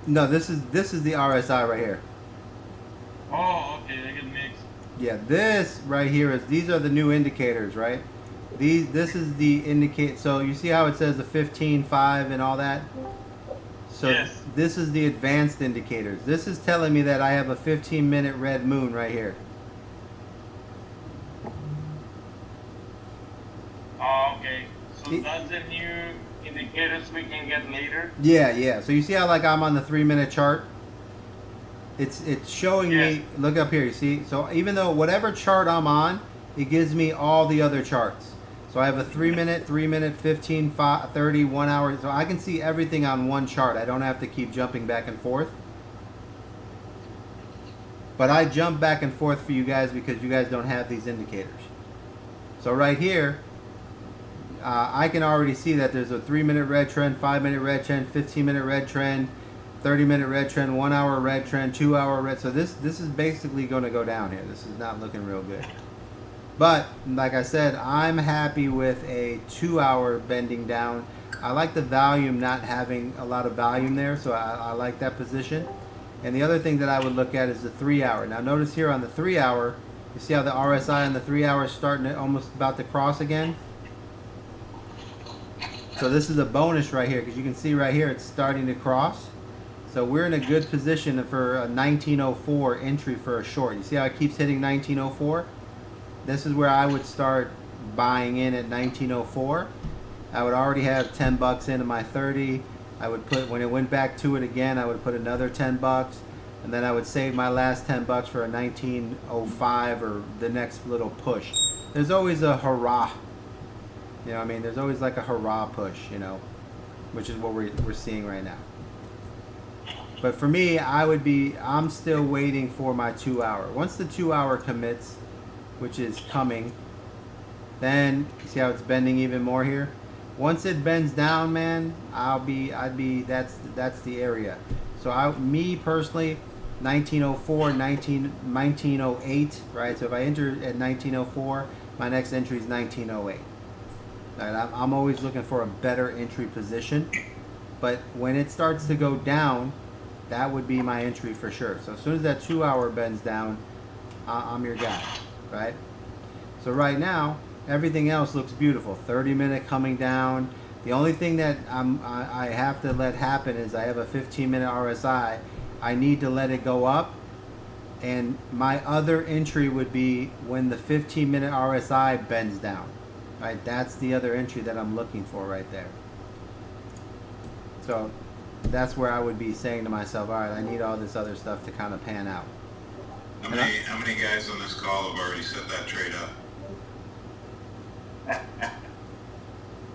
No, this is the RSI right here. Oh, okay, I get mixed. Yeah, this right here these are the new indicators, right? This is the indicate. So you see how it says the 15.5 and all that? So Yes. this is the advanced indicators. This is telling me that I have a 15-minute red moon right here. Oh, okay. So that's the new indicators we can get later. Yeah. So you see how like I'm on the 3-minute chart? It's showing me, look up here, you see? So even though whatever chart I'm on, it gives me all the other charts. So I have a 3-minute, 3-minute, 15, 30, 1 hour. So I can see everything on one chart. I don't have to keep jumping back and forth. But I jump back and forth for you guys because you guys don't have these indicators. So right here, I can already see that there's a 3-minute red trend, 5-minute red trend, 15-minute red trend, 30-minute red trend, 1 hour red trend, 2 hour red. So this is basically going to go down here. This is not looking real good. But like I said, I'm happy with a 2 hour bending down. I like the volume not having a lot of volume there, so I like that position. And the other thing that I would look at is the 3 hour. Now notice here on the 3 hour, you see how the RSI on the 3 hour is starting to almost about to cross again? So this is a bonus right here because you can see right here it's starting to cross. So we're in a good position for a 1904 entry for a short. You see how it keeps hitting 1904? This is where I would start buying in at 1904. I would already have 10 bucks into my 30. I would put, when it went back to it again, I would put another 10 bucks. And then I would save my last 10 bucks for a 1905 or the next little push. There's always a hurrah. You know what I mean? There's always like a hurrah push, you know, which is what we're seeing right now. But for me, I'm still waiting for my 2 hour. Once the 2 hour commits, which is coming, then you see how it's bending even more here? Once it bends down, man, that's the area. So me personally, 1904, 1908, right? So if I enter at 1904, my next entry is 1908. Right? I'm always looking for a better entry position. But when it starts to go down, that would be my entry for sure. So as soon as that 2 hour bends down, I'm your guy, right? So right now, everything else looks beautiful. 30-minute coming down. The only thing that I have to let happen is I have a 15-minute RSI. I need to let it go up. And my other entry would be when the 15-minute RSI bends down. Right? That's the other entry that I'm looking for right there. So that's where I would be saying to myself, all right, I need all this other stuff to kind of pan out. How many guys on this call have already set that trade up?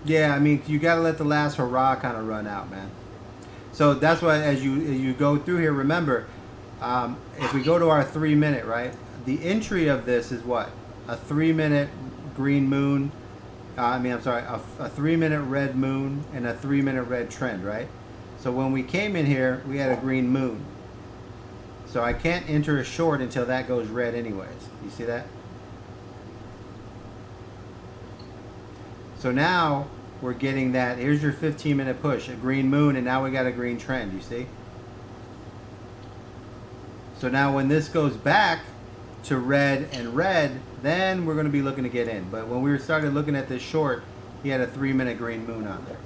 Yeah, I mean, you got to let the last hurrah kind of run out, man. So that's why as you go through here, remember, if we go to our 3-minute, right, the entry of this is what? A 3-minute green moon, a 3-minute red moon and a 3-minute red trend, right? So when we came in here, we had a green moon. So I can't enter a short until that goes red anyways. You see that? So now we're getting that. Here's your 15-minute push, a green moon, and now we got a green trend, you see? So now when this goes back to red and red, then we're going to be looking to get in. But when we started looking at this short, he had a 3-minute green moon on there.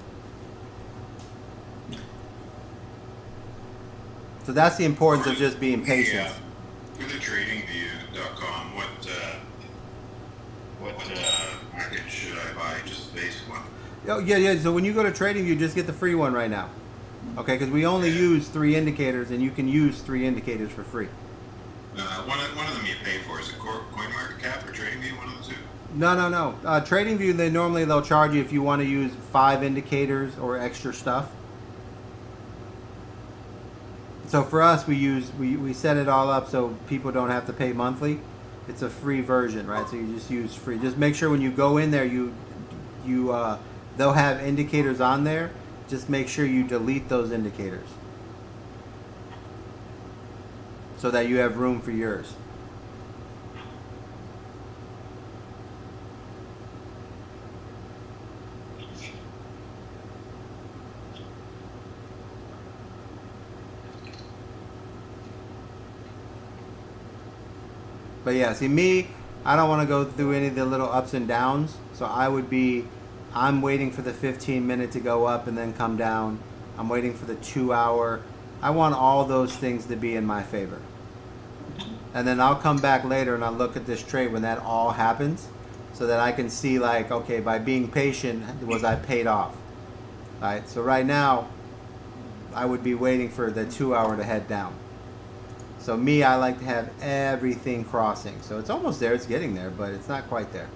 So that's the importance of just being patient. Yeah. For the tradingview.com, what market should I buy? Just the basic one? Oh, yeah. So when you go to TradingView, just get the free one right now. Okay, because we only use 3 indicators, and you can use 3 indicators for free. One of them you pay for. Is it CoinMarketCap or TradingView? One of the two? No. TradingView, they'll charge you if you want to use 5 indicators or extra stuff. So for us, we set it all up so people don't have to pay monthly. It's a free version, right? So you just use free. Just make sure when you go in there, they'll have indicators on there. Just make sure you delete those indicators so that you have room for yours. But yeah, see me, I don't want to go through any of the little ups and downs. So I'm waiting for the 15-minute to go up and then come down. I'm waiting for the 2 hour. I want all those things to be in my favor. And then I'll come back later and I'll look at this trade when that all happens. so that I can see like, okay, by being patient, was I paid off? All right. So right now, I would be waiting for the 2 hour to head down. So me, I like to have everything crossing. So it's almost there. It's getting there, but it's not quite there.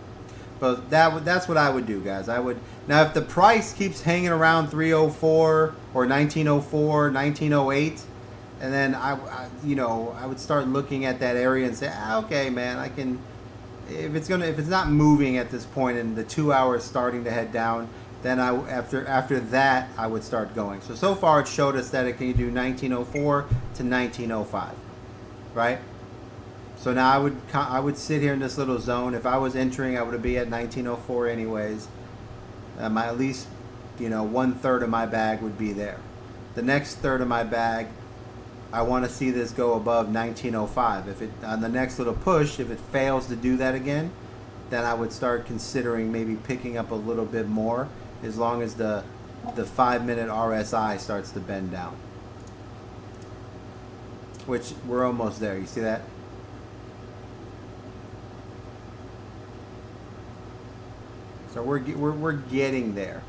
But that's what I would do, guys. I would now if the price keeps hanging around 304 or 1904, 1908, and then I would start looking at that area and say, okay, man, I can. If it's not moving at this point and the 2 hours starting to head down, then after that I would start going. So far it showed us that it can do 1904 to 1905, right? So now I would sit here in this little zone. If I was entering, I would be at 1904 anyways. At least 1/3 of my bag would be there. The next third of my bag, I want to see this go above 1905. If it on the next little push, if it fails to do that again, then I would start considering maybe picking up a little bit more, as long as the 5-minute RSI starts to bend down. Which we're almost there. You see that? So we're getting there.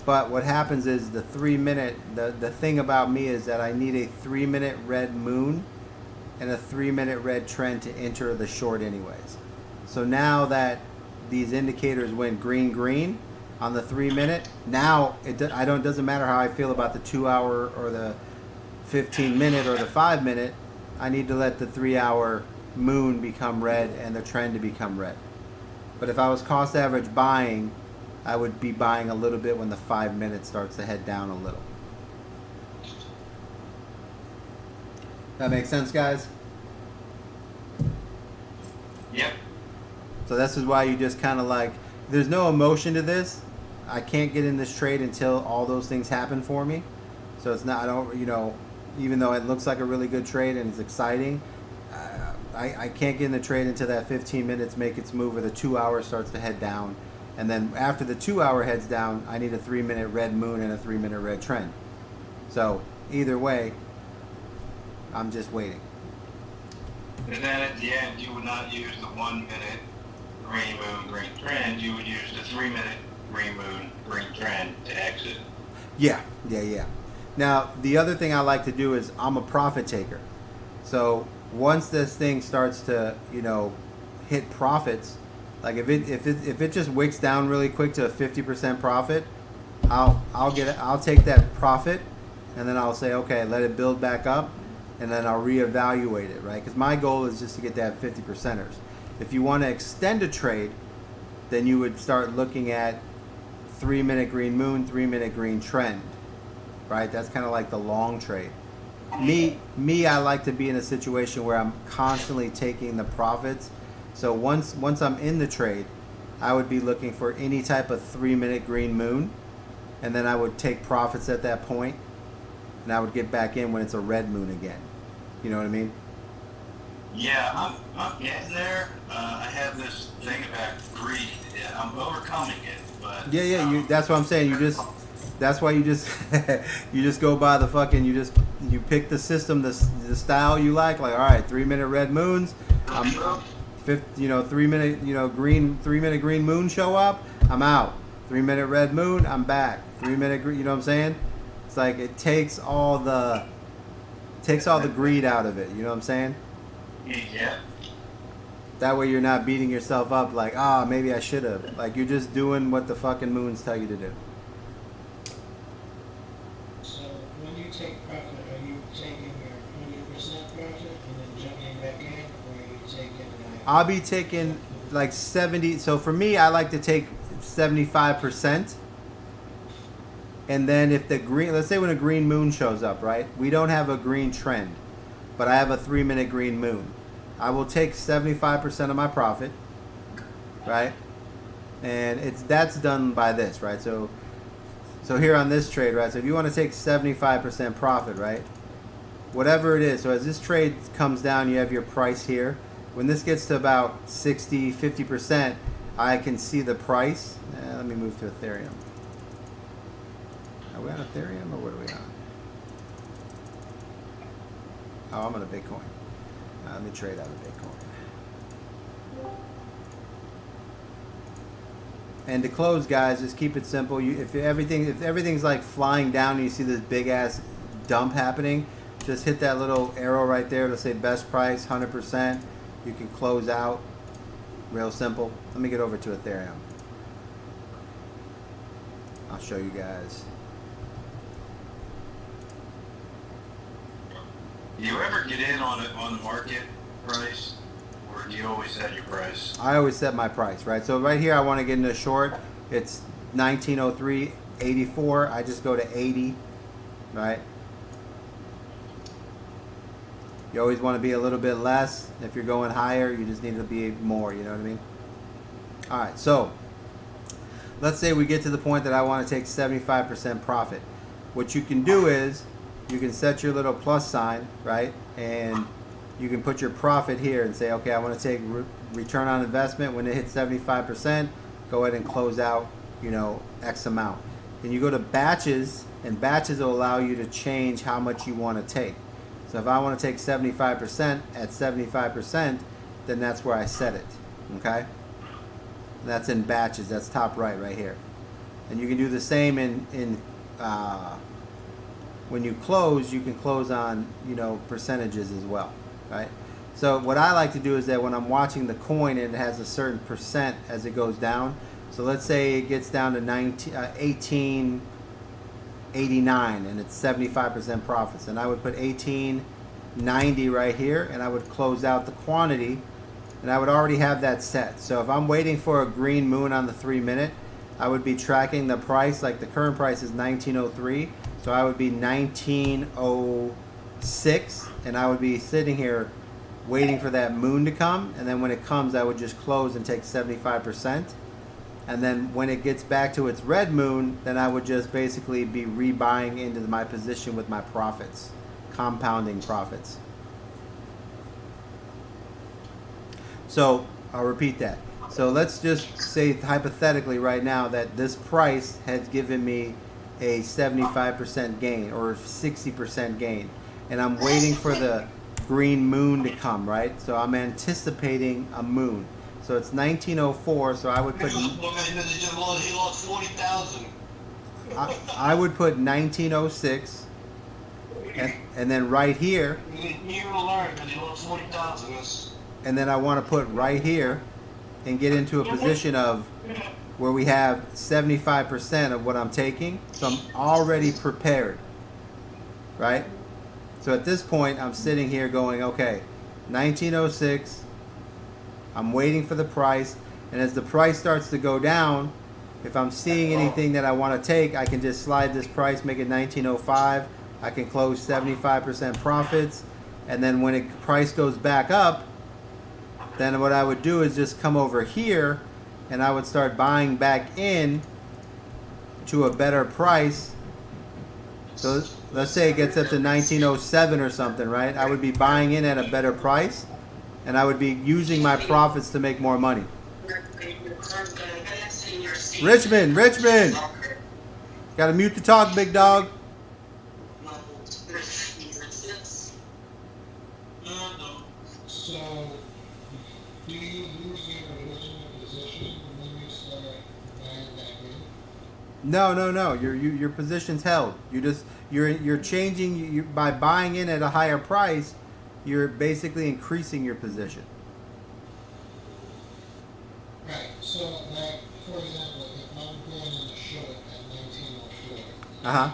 But what happens is the 3-minute, the thing about me is that I need a 3-minute red moon and a 3-minute red trend to enter the short anyways. So now that these indicators went green on the 3-minute, now it doesn't matter how I feel about the 2 hour or the 15-minute or the 5-minute. I need to let the 3 hour moon become red and the trend to become red. But if I was cost average buying, I would be buying a little bit when the 5-minute starts to head down a little. That makes sense, guys? Yep. So this is why you just kind of like, there's no emotion to this. I can't get in this trade until all those things happen for me. So it's not, even though it looks like a really good trade and it's exciting, I can't get in the trade until that 15 minutes make its move or the 2 hour starts to head down. And then after the 2 hour heads down, I need a 3-minute red moon and a 3-minute red trend. So either way, I'm just waiting. And then at the end, you would not use the 1-minute green moon, green trend. You would use the 3-minute green moon, green trend to exit. Yeah. Now, the other thing I like to do is I'm a profit taker. So once this thing starts to, hit profits, like if it just wicks down really quick to a 50% profit, I'll take that profit, and then I'll say, okay, let it build back up, and then I'll reevaluate it, right? Because my goal is just to get that 50%ers. If you want to extend a trade, then you would start looking at 3-minute green moon, 3-minute green trend, right? That's kind of like the long trade. Me, I like to be in a situation where I'm constantly taking the profits. So once I'm in the trade, I would be looking for any type of 3-minute green moon, and then I would take profits at that point, and I would get back in when it's a red moon again. You know what I mean? Yeah, I'm getting there. I have this thing about greed. Yeah, I'm overcoming it, but Yeah. That's what I'm saying. That's why you just go by the fucking. You pick the system, the style you like. Like, all right, 3-minute red moons. 3-minute green 3-minute green moon show up. I'm out. 3-minute red moon. I'm back. 3-minute green. You know what I'm saying? It's like it takes all the greed out of it. You know what I'm saying? yeah. That way you're not beating yourself up like, maybe I should have. Like, you're just doing what the fucking moons tell you to do. So when you take profit, are you taking your 100% profit and then jumping back in, or are you taking I'll be taking like 70. So for me, I like to take 75%. And then if the green, let's say when a green moon shows up, right? We don't have a green trend, but I have a 3-minute green moon. I will take 75% of my profit, right? And that's done by this, right? So here on this trade, right? So if you want to take 75% profit, right? Whatever it is. So as this trade comes down, you have your price here. When this gets to about 60, 50%, I can see the price. Let me move to Ethereum. Are we on Ethereum or what are we on? Oh, I'm on a Bitcoin. Let me trade out of Bitcoin. And to close, guys, just keep it simple. If everything's like flying down and you see this big ass dump happening, just hit that little arrow right there to say best price, 100%. You can close out. Real simple. Let me get over to Ethereum. I'll show you guys. Do you ever get in on the market price, or do you always set your price? I always set my price, right? So right here, I want to get into short. It's 1903.84. I just go to 80, right? You always want to be a little bit less. If you're going higher, you just need to be more, you know what I mean? All right, so let's say we get to the point that I want to take 75% profit. What you can do is you can set your little plus sign, right? And you can put your profit here and say, okay, I want to take return on investment. When it hits 75%, go ahead and close out, you know, X amount. Then you go to batches, and batches will allow you to change how much you want to take. So if I want to take 75% at 75%, then that's where I set it, okay? And that's in batches. That's top right here. And you can do the same in when you close. You can close on, you know, percentages as well, right? So what I like to do is that when I'm watching the coin, it has a certain percent as it goes down. So let's say it gets down to 1889 and it's 75% profits, and I would put 1890 right here, and I would close out the quantity, and I would already have that set. So if I'm waiting for a green moon on the 3-minute, I would be tracking the price. Like the current price is 1903, so I would be 1906, and I would be sitting here waiting for that moon to come, and then when it comes, I would just close and take 75%. And then when it gets back to its red moon, then I would just basically be rebuying into my position with my profits, compounding profits. So I'll repeat that. So let's just say hypothetically right now that this price has given me a 75% gain or 60% gain, and I'm waiting for the green moon to come, right? So I'm anticipating a moon. So it's 1904, so I would put I would put 1906, and then right here, and then I want to put right here and get into a position of where we have 75% of what I'm taking, so I'm already prepared, right? So at this point, I'm sitting here going, okay, 1906, I'm waiting for the price, and as the price starts to go down, if I'm seeing anything that I want to take, I can just slide this price, make it 1905. I can close 75% profits, and then when the price goes back up, then what I would do is just come over here, and I would start buying back in to a better price. So let's say it gets up to 1907 or something, right? I would be buying in at a better price, and I would be using my profits to make more money. Richmond! Gotta mute the talk, big dog. So, do you lose your original position when you start buying back in? No. Your position's held. You're changing. You by buying in at a higher price, you're basically increasing your position. Right, so like, for example, if I'm going in a short at 1904, Uh-huh.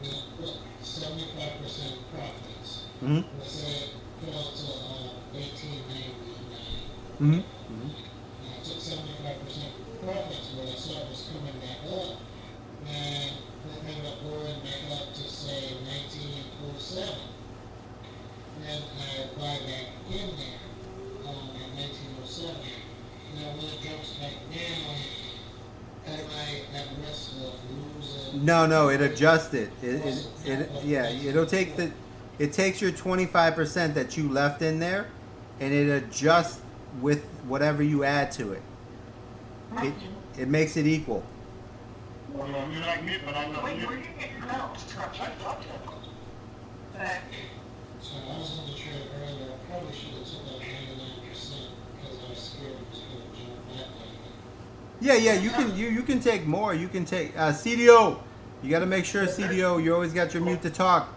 and I put 75% profits, Mm-hmm. let's say it fell to 1899, Mm-hmm. and I took 75% profits, but I saw it was coming back up, and it ended up going back up to say 1907. Then I buy back in there at 1907. Now when it drops back down, am I at risk of losing? No, it adjusts it. It takes your 25% that you left in there, and it adjusts with whatever you add to it. It makes it equal. Well, you like me, but I'm not you. So I was on the trade earlier, I probably should have took that 99% because I was scared it was going to jump back like that. Yeah. You can take more. You can take CDO. You got to make sure CDO. You always got your mute to talk.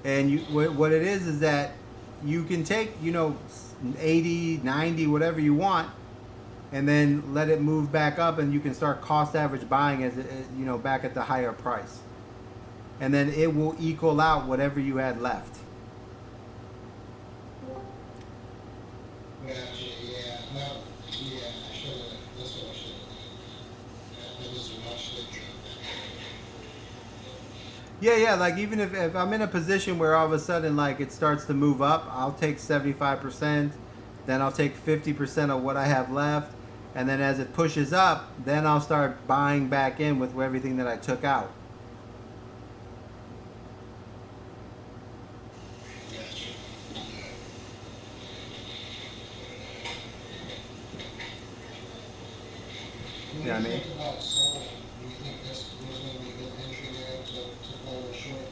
And what it is that you can take 80, 90, whatever you want, and then let it move back up, and you can start cost average buying as back at the higher price, and then it will equal out whatever you had left. Gotcha, yeah. No, yeah, I should have. That's what I should have. That was much richer. Yeah. Like even if I'm in a position where all of a sudden like it starts to move up, I'll take 75%, then I'll take 50% of what I have left, and then as it pushes up, then I'll start buying back in with everything that I took out. Gotcha. When Yeah, I you mean. think about solar, do you think there's going to be a good entry there to follow short?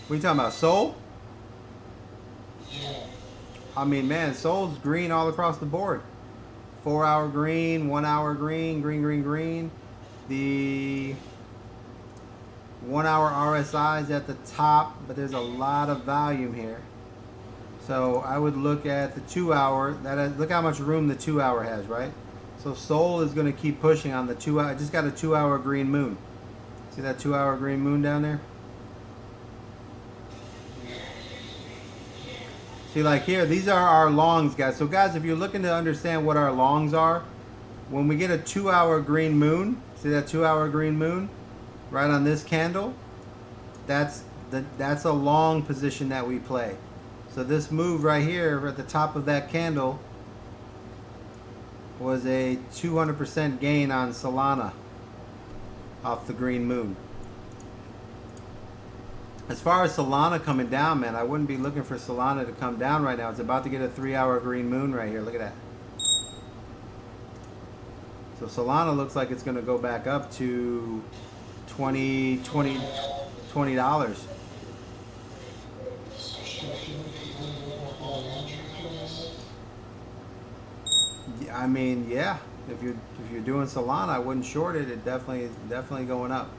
What are you talking about? Soul? Yeah. I mean, man, Soul's green all across the board. 4-hour green, 1 hour green, green. The 1 hour RSI is at the top, but there's a lot of volume here. So I would look at the 2 hour. Look how much room the 2 hour has, right? So Soul is going to keep pushing on the 2 hour. I just got a 2 hour green moon. See that 2 hour green moon down there? See, like here, these are our longs, guys. So guys, if you're looking to understand what our longs are, when we get a 2 hour green moon, see that 2 hour green moon right on this candle? That's a long position that we play. So this move right here at the top of that candle was a 200% gain on Solana off the green moon. As far as Solana coming down, man, I wouldn't be looking for Solana to come down right now. It's about to get a 3 hour green moon right here. Look at that. So Solana looks like it's going to go back up to $20. I mean, yeah. If you're doing Solana, I wouldn't short it. It definitely going up.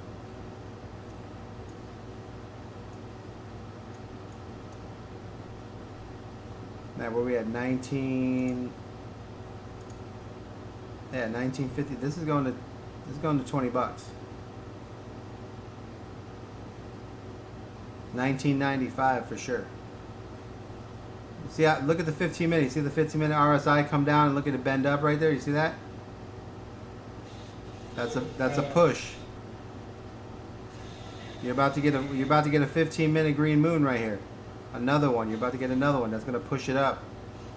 Now where we at 19? Yeah, 1950. This is going to $20. 1995 for sure. See, look at the 15 minute. You see the 15 minute RSI come down and look at it bend up right there. You see that? That's a push. You're about to get a 15 minute green moon right here. Another one. You're about to get another one that's going to push it up.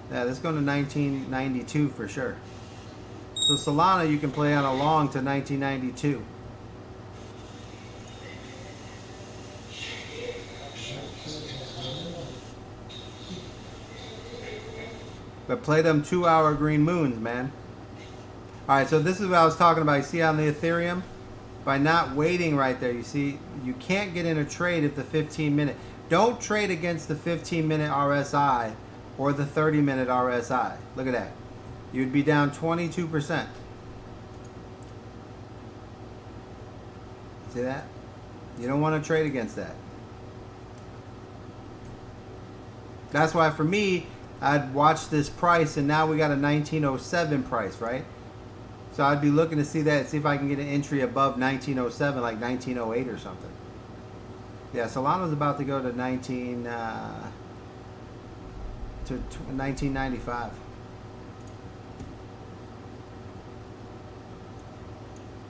Yeah, this is going to 1992 for sure. So Solana you can play on a long to 1992. But play them 2 hour green moons, man. Alright, so this is what I was talking about. You see on the Ethereum? By not waiting right there, you see, you can't get in a trade if the 15 minute. Don't trade against the 15 minute RSI or the 30 minute RSI. Look at that. You'd be down 22%. See that? You don't want to trade against that. That's why for me, I'd watch this price, and now we got a 1907 price, right? So I'd be looking to see that, see if I can get an entry above 1907, like 1908 or something. Yeah, Solana's about to go to 1995.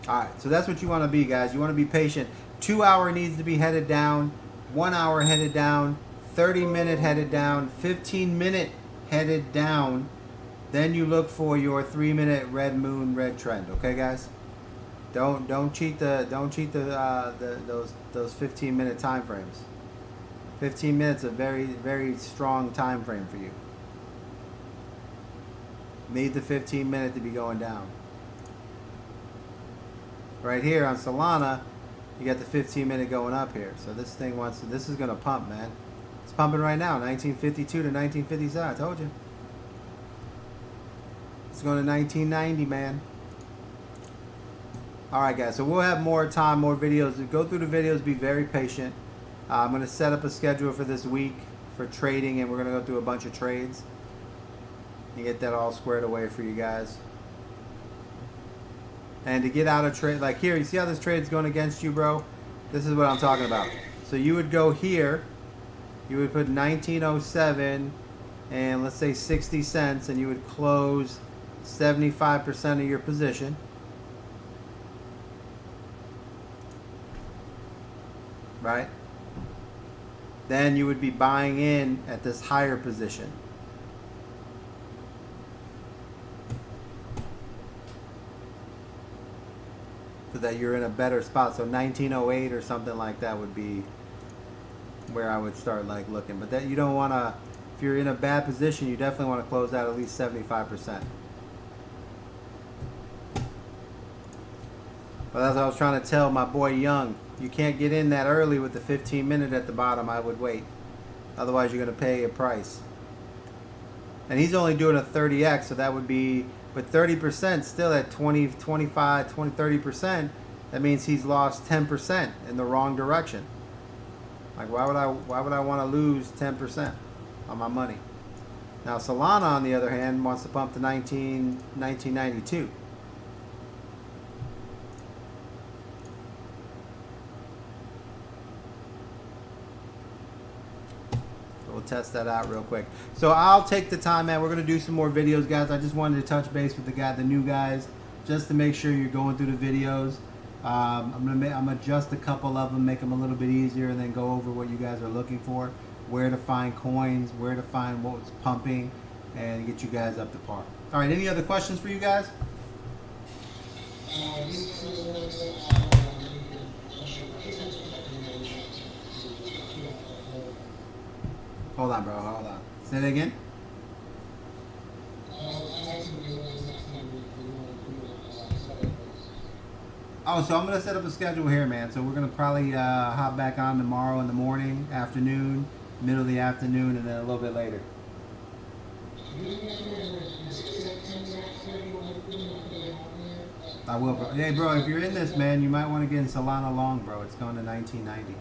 All right, so that's what you want to be, guys. You want to be patient. 2 hour needs to be headed down, 1 hour headed down, 30 minute headed down, 15 minute headed down. Then you look for your 3 minute red moon red trend. Okay, guys. Don't cheat those 15 minute time frames. 15 minutes a very, very strong time frame for you. Need the 15 minute to be going down. Right here on Solana, you got the 15 minute going up here. So this thing this is gonna pump, man. pumping right now, 1952 to 1957. I told you. It's going to 1990, man. All right, guys. So we'll have more time, more videos. Go through the videos. Be very patient. I'm going to set up a schedule for this week for trading, and we're going to go through a bunch of trades and get that all squared away for you guys. And to get out of trade, like here, you see how this trade's going against you, bro? This is what I'm talking about. So you would go here, you would put 1907 and let's say 60 cents, and you would close 75% of your position. Right? Then you would be buying in at this higher position. So that you're in a better spot. So 1908 or something like that would be where I would start like looking. But that you don't want to, if you're in a bad position, you definitely want to close out at least 75%. But that's what I was trying to tell my boy Young. You can't get in that early with the 15-minute at the bottom. I would wait. Otherwise, you're going to pay a price. And he's only doing a 30x, so that would be, but 30% still at 20, 25, 20, 30%, that means he's lost 10% in the wrong direction. Like, why would I want to lose 10% on my money? Now, Solana, on the other hand, wants to pump to 1992. We'll test that out real quick. So I'll take the time, man. We're gonna do some more videos, guys. I just wanted to touch base with the new guys, just to make sure you're going through the videos. I'm gonna adjust a couple of them, make them a little bit easier, and then go over what you guys are looking for, where to find coins, where to find what's pumping, and get you guys up to par. All right. Any other questions for you guys? Hold on, bro. Hold on. Say that again. Oh, so I'm going to set up a schedule here, man. So we're going to probably hop back on tomorrow in the morning, afternoon, middle of the afternoon, and then a little bit later. I will, bro. Hey, bro, if you're in this, man, you might want to get in Solana long, bro. It's going to 1990.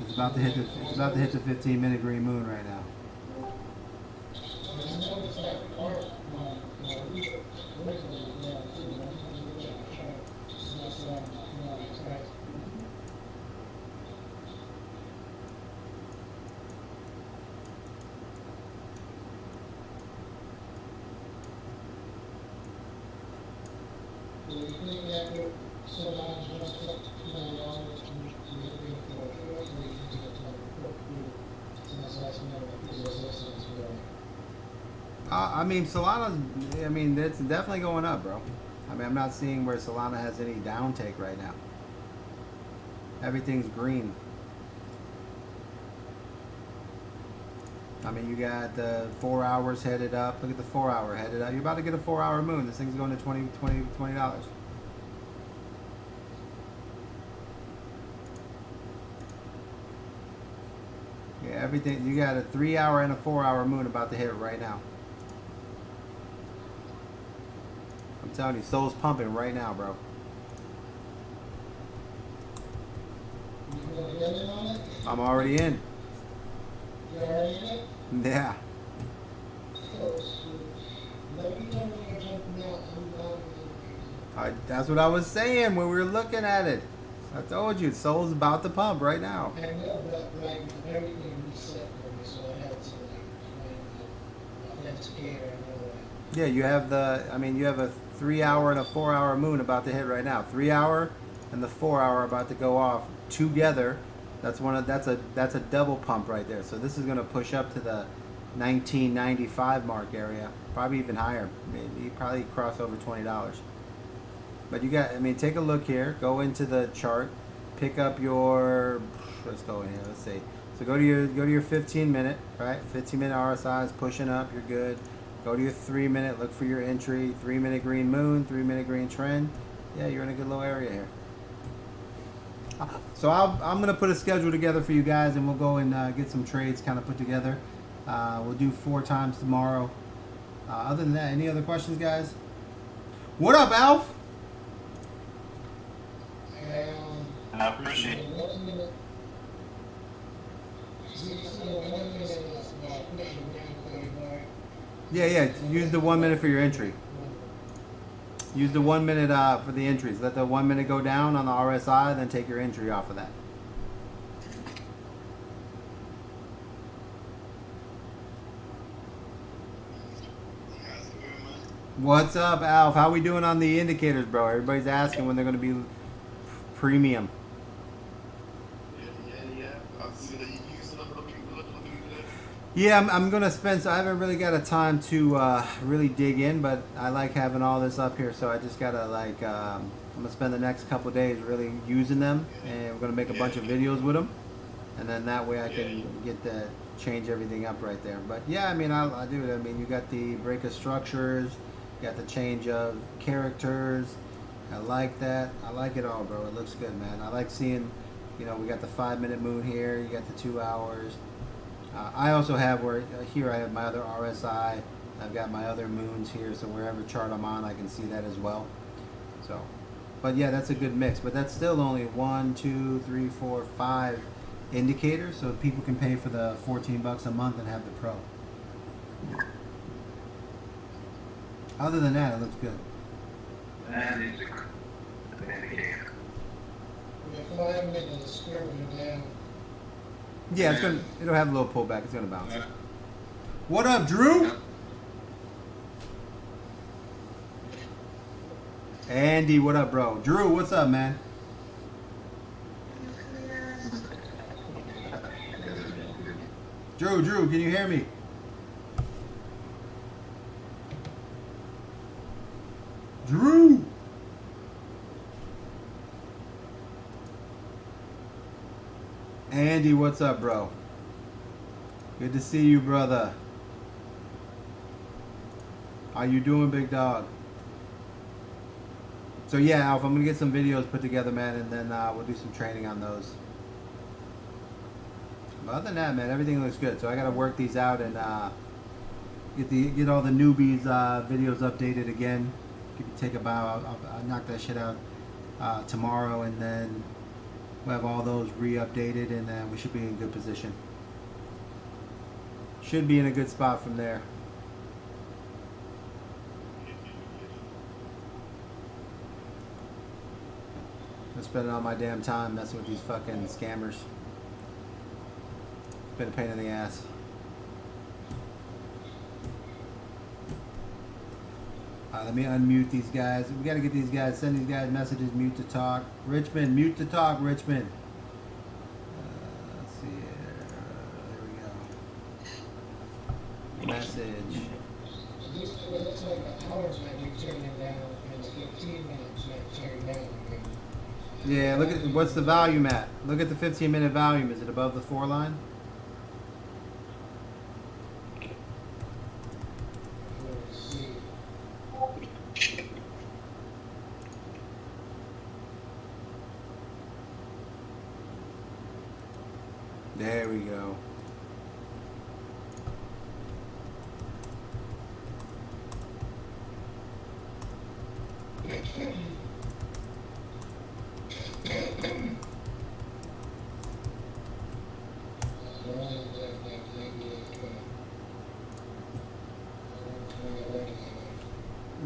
It's about to hit the 15-minute green moon right now. I mean, Solana's, I mean, it's definitely going up, bro. I mean, I'm not seeing where Solana has any downtake right now. Everything's green. I mean, you got the 4 hours headed up. Look at the 4 hour headed up. You're about to get a 4 hour moon. This thing's going to $20. Yeah, everything. You got a 3 hour and a 4 hour moon about to hit right now. I'm telling you, Soul's pumping right now, bro. I'm already in. Yeah. That's what I was saying when we were looking at it. I told you, Soul's about to pump right now. I know, but like everything reset for me, so I had to authenticator and all that. Yeah, you have you have a 3 hour and a 4 hour moon about to hit right now. 3 hour and the 4 hour about to go off together. That's a double pump right there. So this is going to push up to the 1995 mark area, probably even higher. Maybe probably cross over $20. But you got, I mean, take a look here. Go into the chart, pick up your. Let's go in here. Let's see. So go to your 15-minute, right? 15-minute RSI is pushing up. You're good. Go to your 3-minute. Look for your entry. 3-minute green moon. 3-minute green trend. Yeah, you're in a good low area here. So I'm gonna put a schedule together for you guys, and we'll go and get some trades kind of put together. We'll do 4 times tomorrow. Other than that, any other questions, guys? What up, Alf? I appreciate it. 1 minute. See, 1 minute is about putting the bar. Yeah. Use the 1 minute for your entry. Use the 1 minute for the entries. Let the 1 minute go down on the RSI, then take your entry off of that. What's up, Alf? How we doing on the indicators, bro? Everybody's asking when they're going to be premium. Yeah, I'm going to spend, so I haven't really got a time to really dig in, but I like having all this up here, so I just got to like, I'm going to spend the next couple days really using them, and we're going to make a bunch of videos with them, and then that way I can get the, change everything up right there. But yeah, I mean, I do it. I mean, you got the break of structures, you got the change of characters. I like that. I like it all, bro. It looks good, man. I like seeing, you know, we got the 5 minute moon here, you got the 2 hours. I also have where here I have my other RSI. I've got my other moons here, so wherever chart I'm on, I can see that as well. So, but yeah, that's a good mix. But that's still only 1, 2, 3, 4, 5 indicators, so people can pay for the $14 a month and have the pro. Other than that, it looks good. That is a indicator. The 5 minute is scrolling down. Yeah, it'll have a little pullback. It's gonna bounce. What up, Drew? Andy, what up, bro? Drew, what's up, man? Drew, can you hear me? Drew! Andy, what's up, bro? Good to see you, brother. How you doing, big dog? So yeah, Alf, I'm gonna get some videos put together, man, and then we'll do some training on those. But other than that, man, everything looks good. So I gotta work these out and get all the newbies videos updated again. Take about I'll knock that shit out tomorrow, and then we'll have all those re-updated, and then we should be in good position. Should be in a good spot from there. I'm spending all my damn time messing with these fucking scammers. It's been a pain in the ass. Let me unmute these guys. We gotta get these guys, send these guys messages, mute to talk. Richmond, mute to talk, Richmond. Let's see here. There we go. Message. It looks like the hours might be turning down, and the 15 minutes might turn down again. Yeah, look at, what's the volume at? Look at the 15-minute volume. Is it above the 4 line? Let's see. There we go.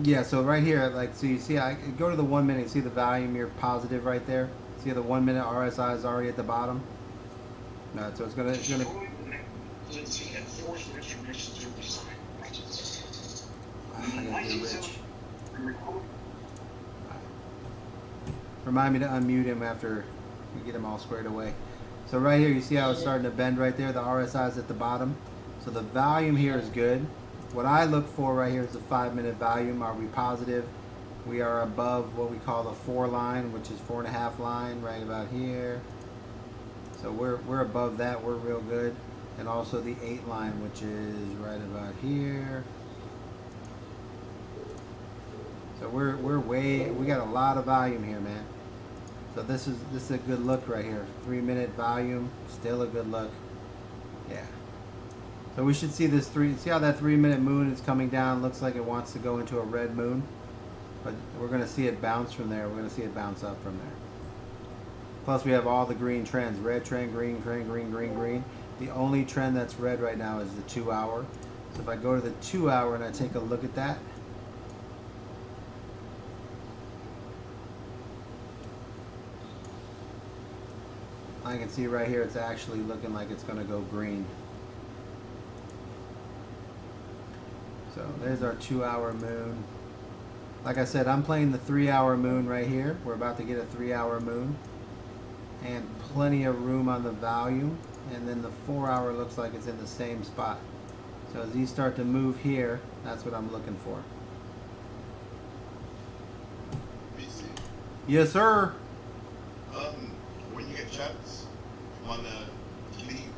Yeah, so right here, like, so you see, I go to the 1 minute, see the volume here positive right there. See the 1 minute RSI is already at the bottom. No, so it's gonna. I gotta do Rich. Remind me to unmute him after we get him all squared away. So right here, you see how it's starting to bend right there? The RSI is at the bottom. So the volume here is good. What I look for right here is the 5 minute volume. Are we positive? We are above what we call the 4 line, which is 4.5 line, right about here. So we're above that. We're real good. And also the 8 line, which is right about here. So we got a lot of volume here, man. So this is a good look right here. 3-minute volume, still a good look. Yeah. So we should see this see how that 3-minute moon is coming down. Looks like it wants to go into a red moon. But we're gonna see it bounce from there. We're gonna see it bounce up from there. Plus we have all the green trends. Red trend, green, green. The only trend that's red right now is the 2 hour. So if I go to the 2 hour and I take a look at that, I can see right here it's actually looking like it's going to go green. So there's our 2 hour moon. Like I said, I'm playing the 3 hour moon right here. We're about to get a 3 hour moon. And plenty of room on the volume. And then the 4 hour looks like it's in the same spot. So as these start to move here, that's what I'm looking for. BC. Yes, sir. When you get a chance, you wanna delete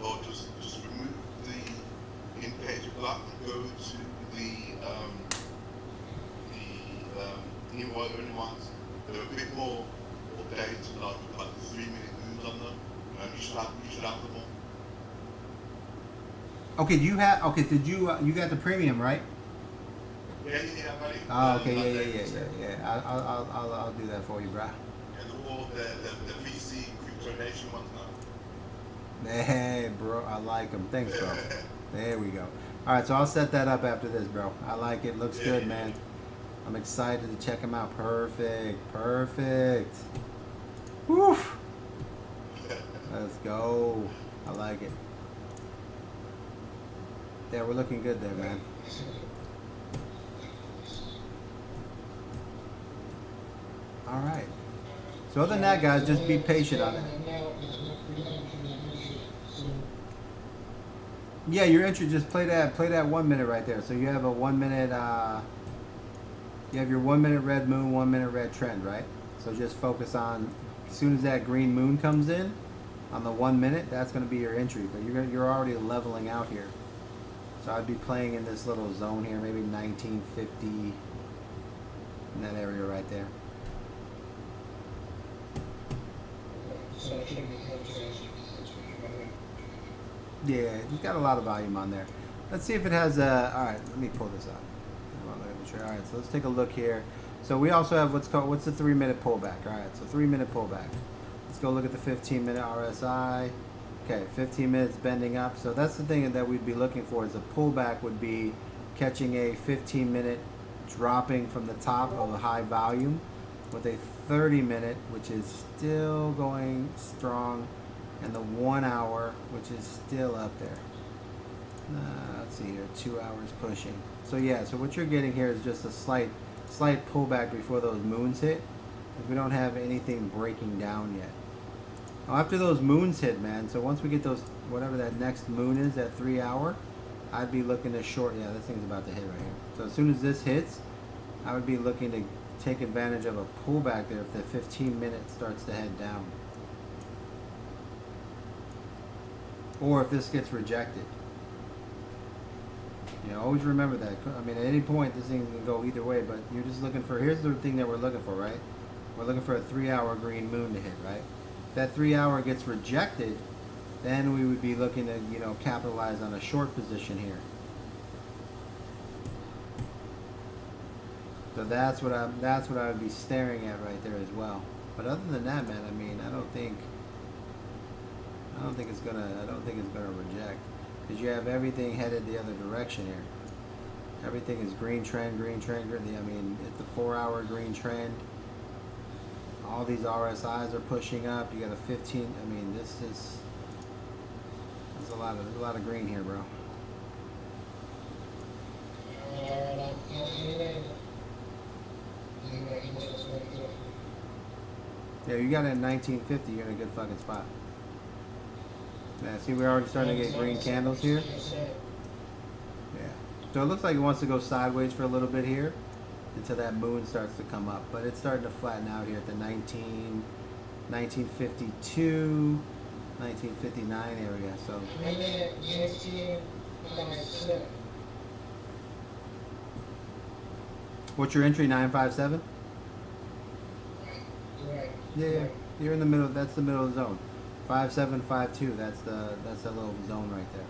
or just remove the in-page block and go to the invite only ones. They're a bit more updated, like the 3-minute moves on them. You should have them all. Okay, do you have? Okay, did you got the premium, right? Yeah, buddy. Oh, okay, yeah. I'll do that for you, bro. And all the VC Crypto Nation ones now. Hey, bro, I like them. Thanks, bro. There we go. All right, so I'll set that up after this, bro. I like it. Looks good, man. I'm excited to check them out. Perfect. Woof. Let's go. I like it. Yeah, we're looking good there, man. All right. So other than that, guys, just be patient on it. Yeah, your entry, just play that 1 minute right there. So you have a 1 minute, you have your 1 minute red moon, 1 minute red trend, right? So just focus on, as soon as that green moon comes in, on the 1 minute, that's going to be your entry. But you're already leveling out here. So I'd be playing in this little zone here, maybe 1950, in that area right there. Yeah, you've got a lot of volume on there. Let's see if it has a. All right, let me pull this up. All right, so let's take a look here. So we also have what's the 3-minute pullback? All right, so 3-minute pullback. Let's go look at the 15-minute RSI. Okay, 15 minutes bending up. So that's the thing that we'd be looking for, is a pullback would be catching a 15-minute dropping from the top of a high volume with a 30-minute, which is still going strong, and the 1 hour, which is still up there. Let's see here, 2 hours pushing. So yeah, so what you're getting here is just a slight pullback before those moons hit, because we don't have anything breaking down yet. Now after those moons hit, man, so once we get those, whatever that next moon is, that 3 hour, I'd be looking to short. Yeah, this thing's about to hit right here. So as soon as this hits, I would be looking to take advantage of a pullback there if the 15 minute starts to head down, or if this gets rejected. You know, always remember that. I mean, at any point this thing can go either way, but you're just looking for, here's the thing that we're looking for, right? We're looking for a 3 hour green moon to hit, right? If that 3 hour gets rejected, then we would be looking to, you know, capitalize on a short position here. So that's what I would be staring at right there as well. But other than that, man, I mean, I don't think it's gonna reject, because you have everything headed the other direction here. Everything is green trend. I mean, it's the 4 hour green trend. All these RSIs are pushing up. You got a 15. I mean, there's a lot of green here, bro. Yeah, you got it in 1950. You're in a good fucking spot. Man, see, we're already starting to get green candles here. Yeah. So it looks like it wants to go sideways for a little bit here until that moon starts to come up. But it's starting to flatten out here at the 1952, 1959 area. So. What's your entry? 957? Yeah. You're in the middle. That's the middle of the zone. 5752. That's the little zone right there.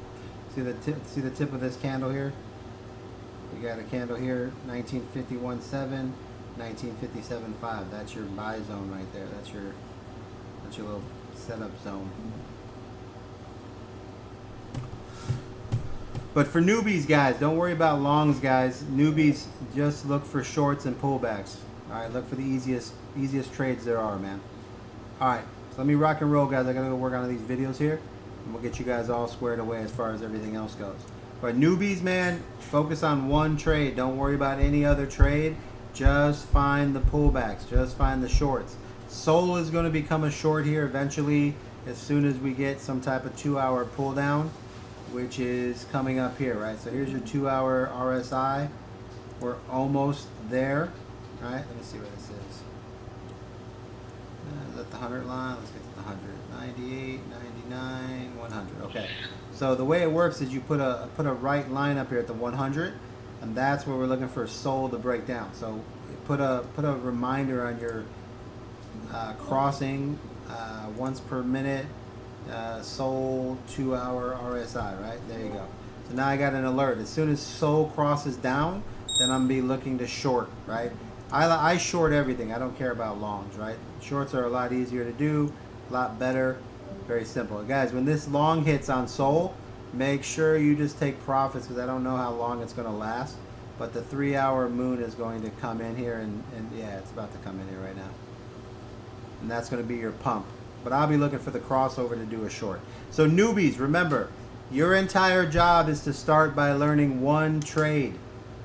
See the tip of this candle here? We got a candle here, 1951.7, 1957.5. That's your buy zone right there. That's your little setup zone. But for newbies, guys, don't worry about longs, guys. Newbies, just look for shorts and pullbacks. All right, look for the easiest trades there are, man. All right, so let me rock and roll, guys. I gotta go work on these videos here, and we'll get you guys all squared away as far as everything else goes. But newbies, man, focus on one trade. Don't worry about any other trade. Just find the pullbacks. Just find the shorts. Sol is going to become a short here eventually as soon as we get some type of 2-hour pull down, which is coming up here, right? So here's your 2-hour RSI. We're almost there. All right, let me see where this is. Is that the 100 line? Let's get to the 100. 98, 99, 100. Okay. So the way it works is you put a right line up here at the 100, and that's where we're looking for Sol to break down. So put a reminder on your crossing once per minute Sol 2-hour RSI, right? There you go. So now I got an alert. As soon as Sol crosses down, then I'm gonna be looking to short, right? I short everything. I don't care about longs, right? Shorts are a lot easier to do, a lot better. Very simple. Guys, when this long hits on Sol, make sure you just take profits because I don't know how long it's going to last. But the 3-hour moon is going to come in here, and yeah, it's about to come in here right now. And that's going to be your pump. But I'll be looking for the crossover to do a short. So newbies, remember, your entire job is to start by learning one trade.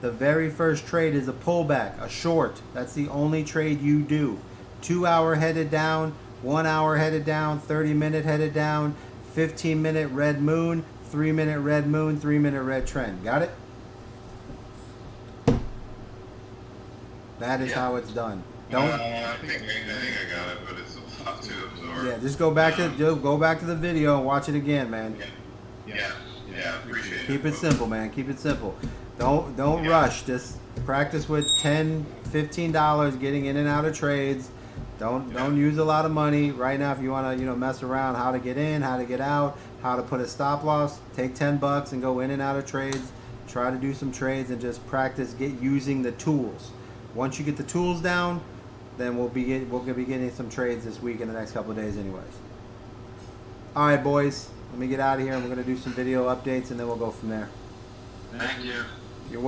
The very first trade is a pullback, a short. That's the only trade you do. 2-hour headed down, 1 hour headed down, 30-minute headed down, 15-minute red moon, 3-minute red moon, 3-minute red trend. Got it? That is how it's done. Don't. I think I got it, but it's a lot to absorb. Yeah, just go back to the video and watch it again, man. Yeah, appreciate it. Keep it simple, man. Keep it simple. Don't rush. Just practice with $10, $15 getting in and out of trades. Don't use a lot of money right now. If you want to mess around, how to get in, how to get out, how to put a stop loss, take $10 and go in and out of trades. Try to do some trades and just practice using the tools. Once you get the tools down, then we'll be getting some trades this week in the next couple of days anyways. All right, boys, let me get out of here and we're going to do some video updates and then we'll go from there. Thank you.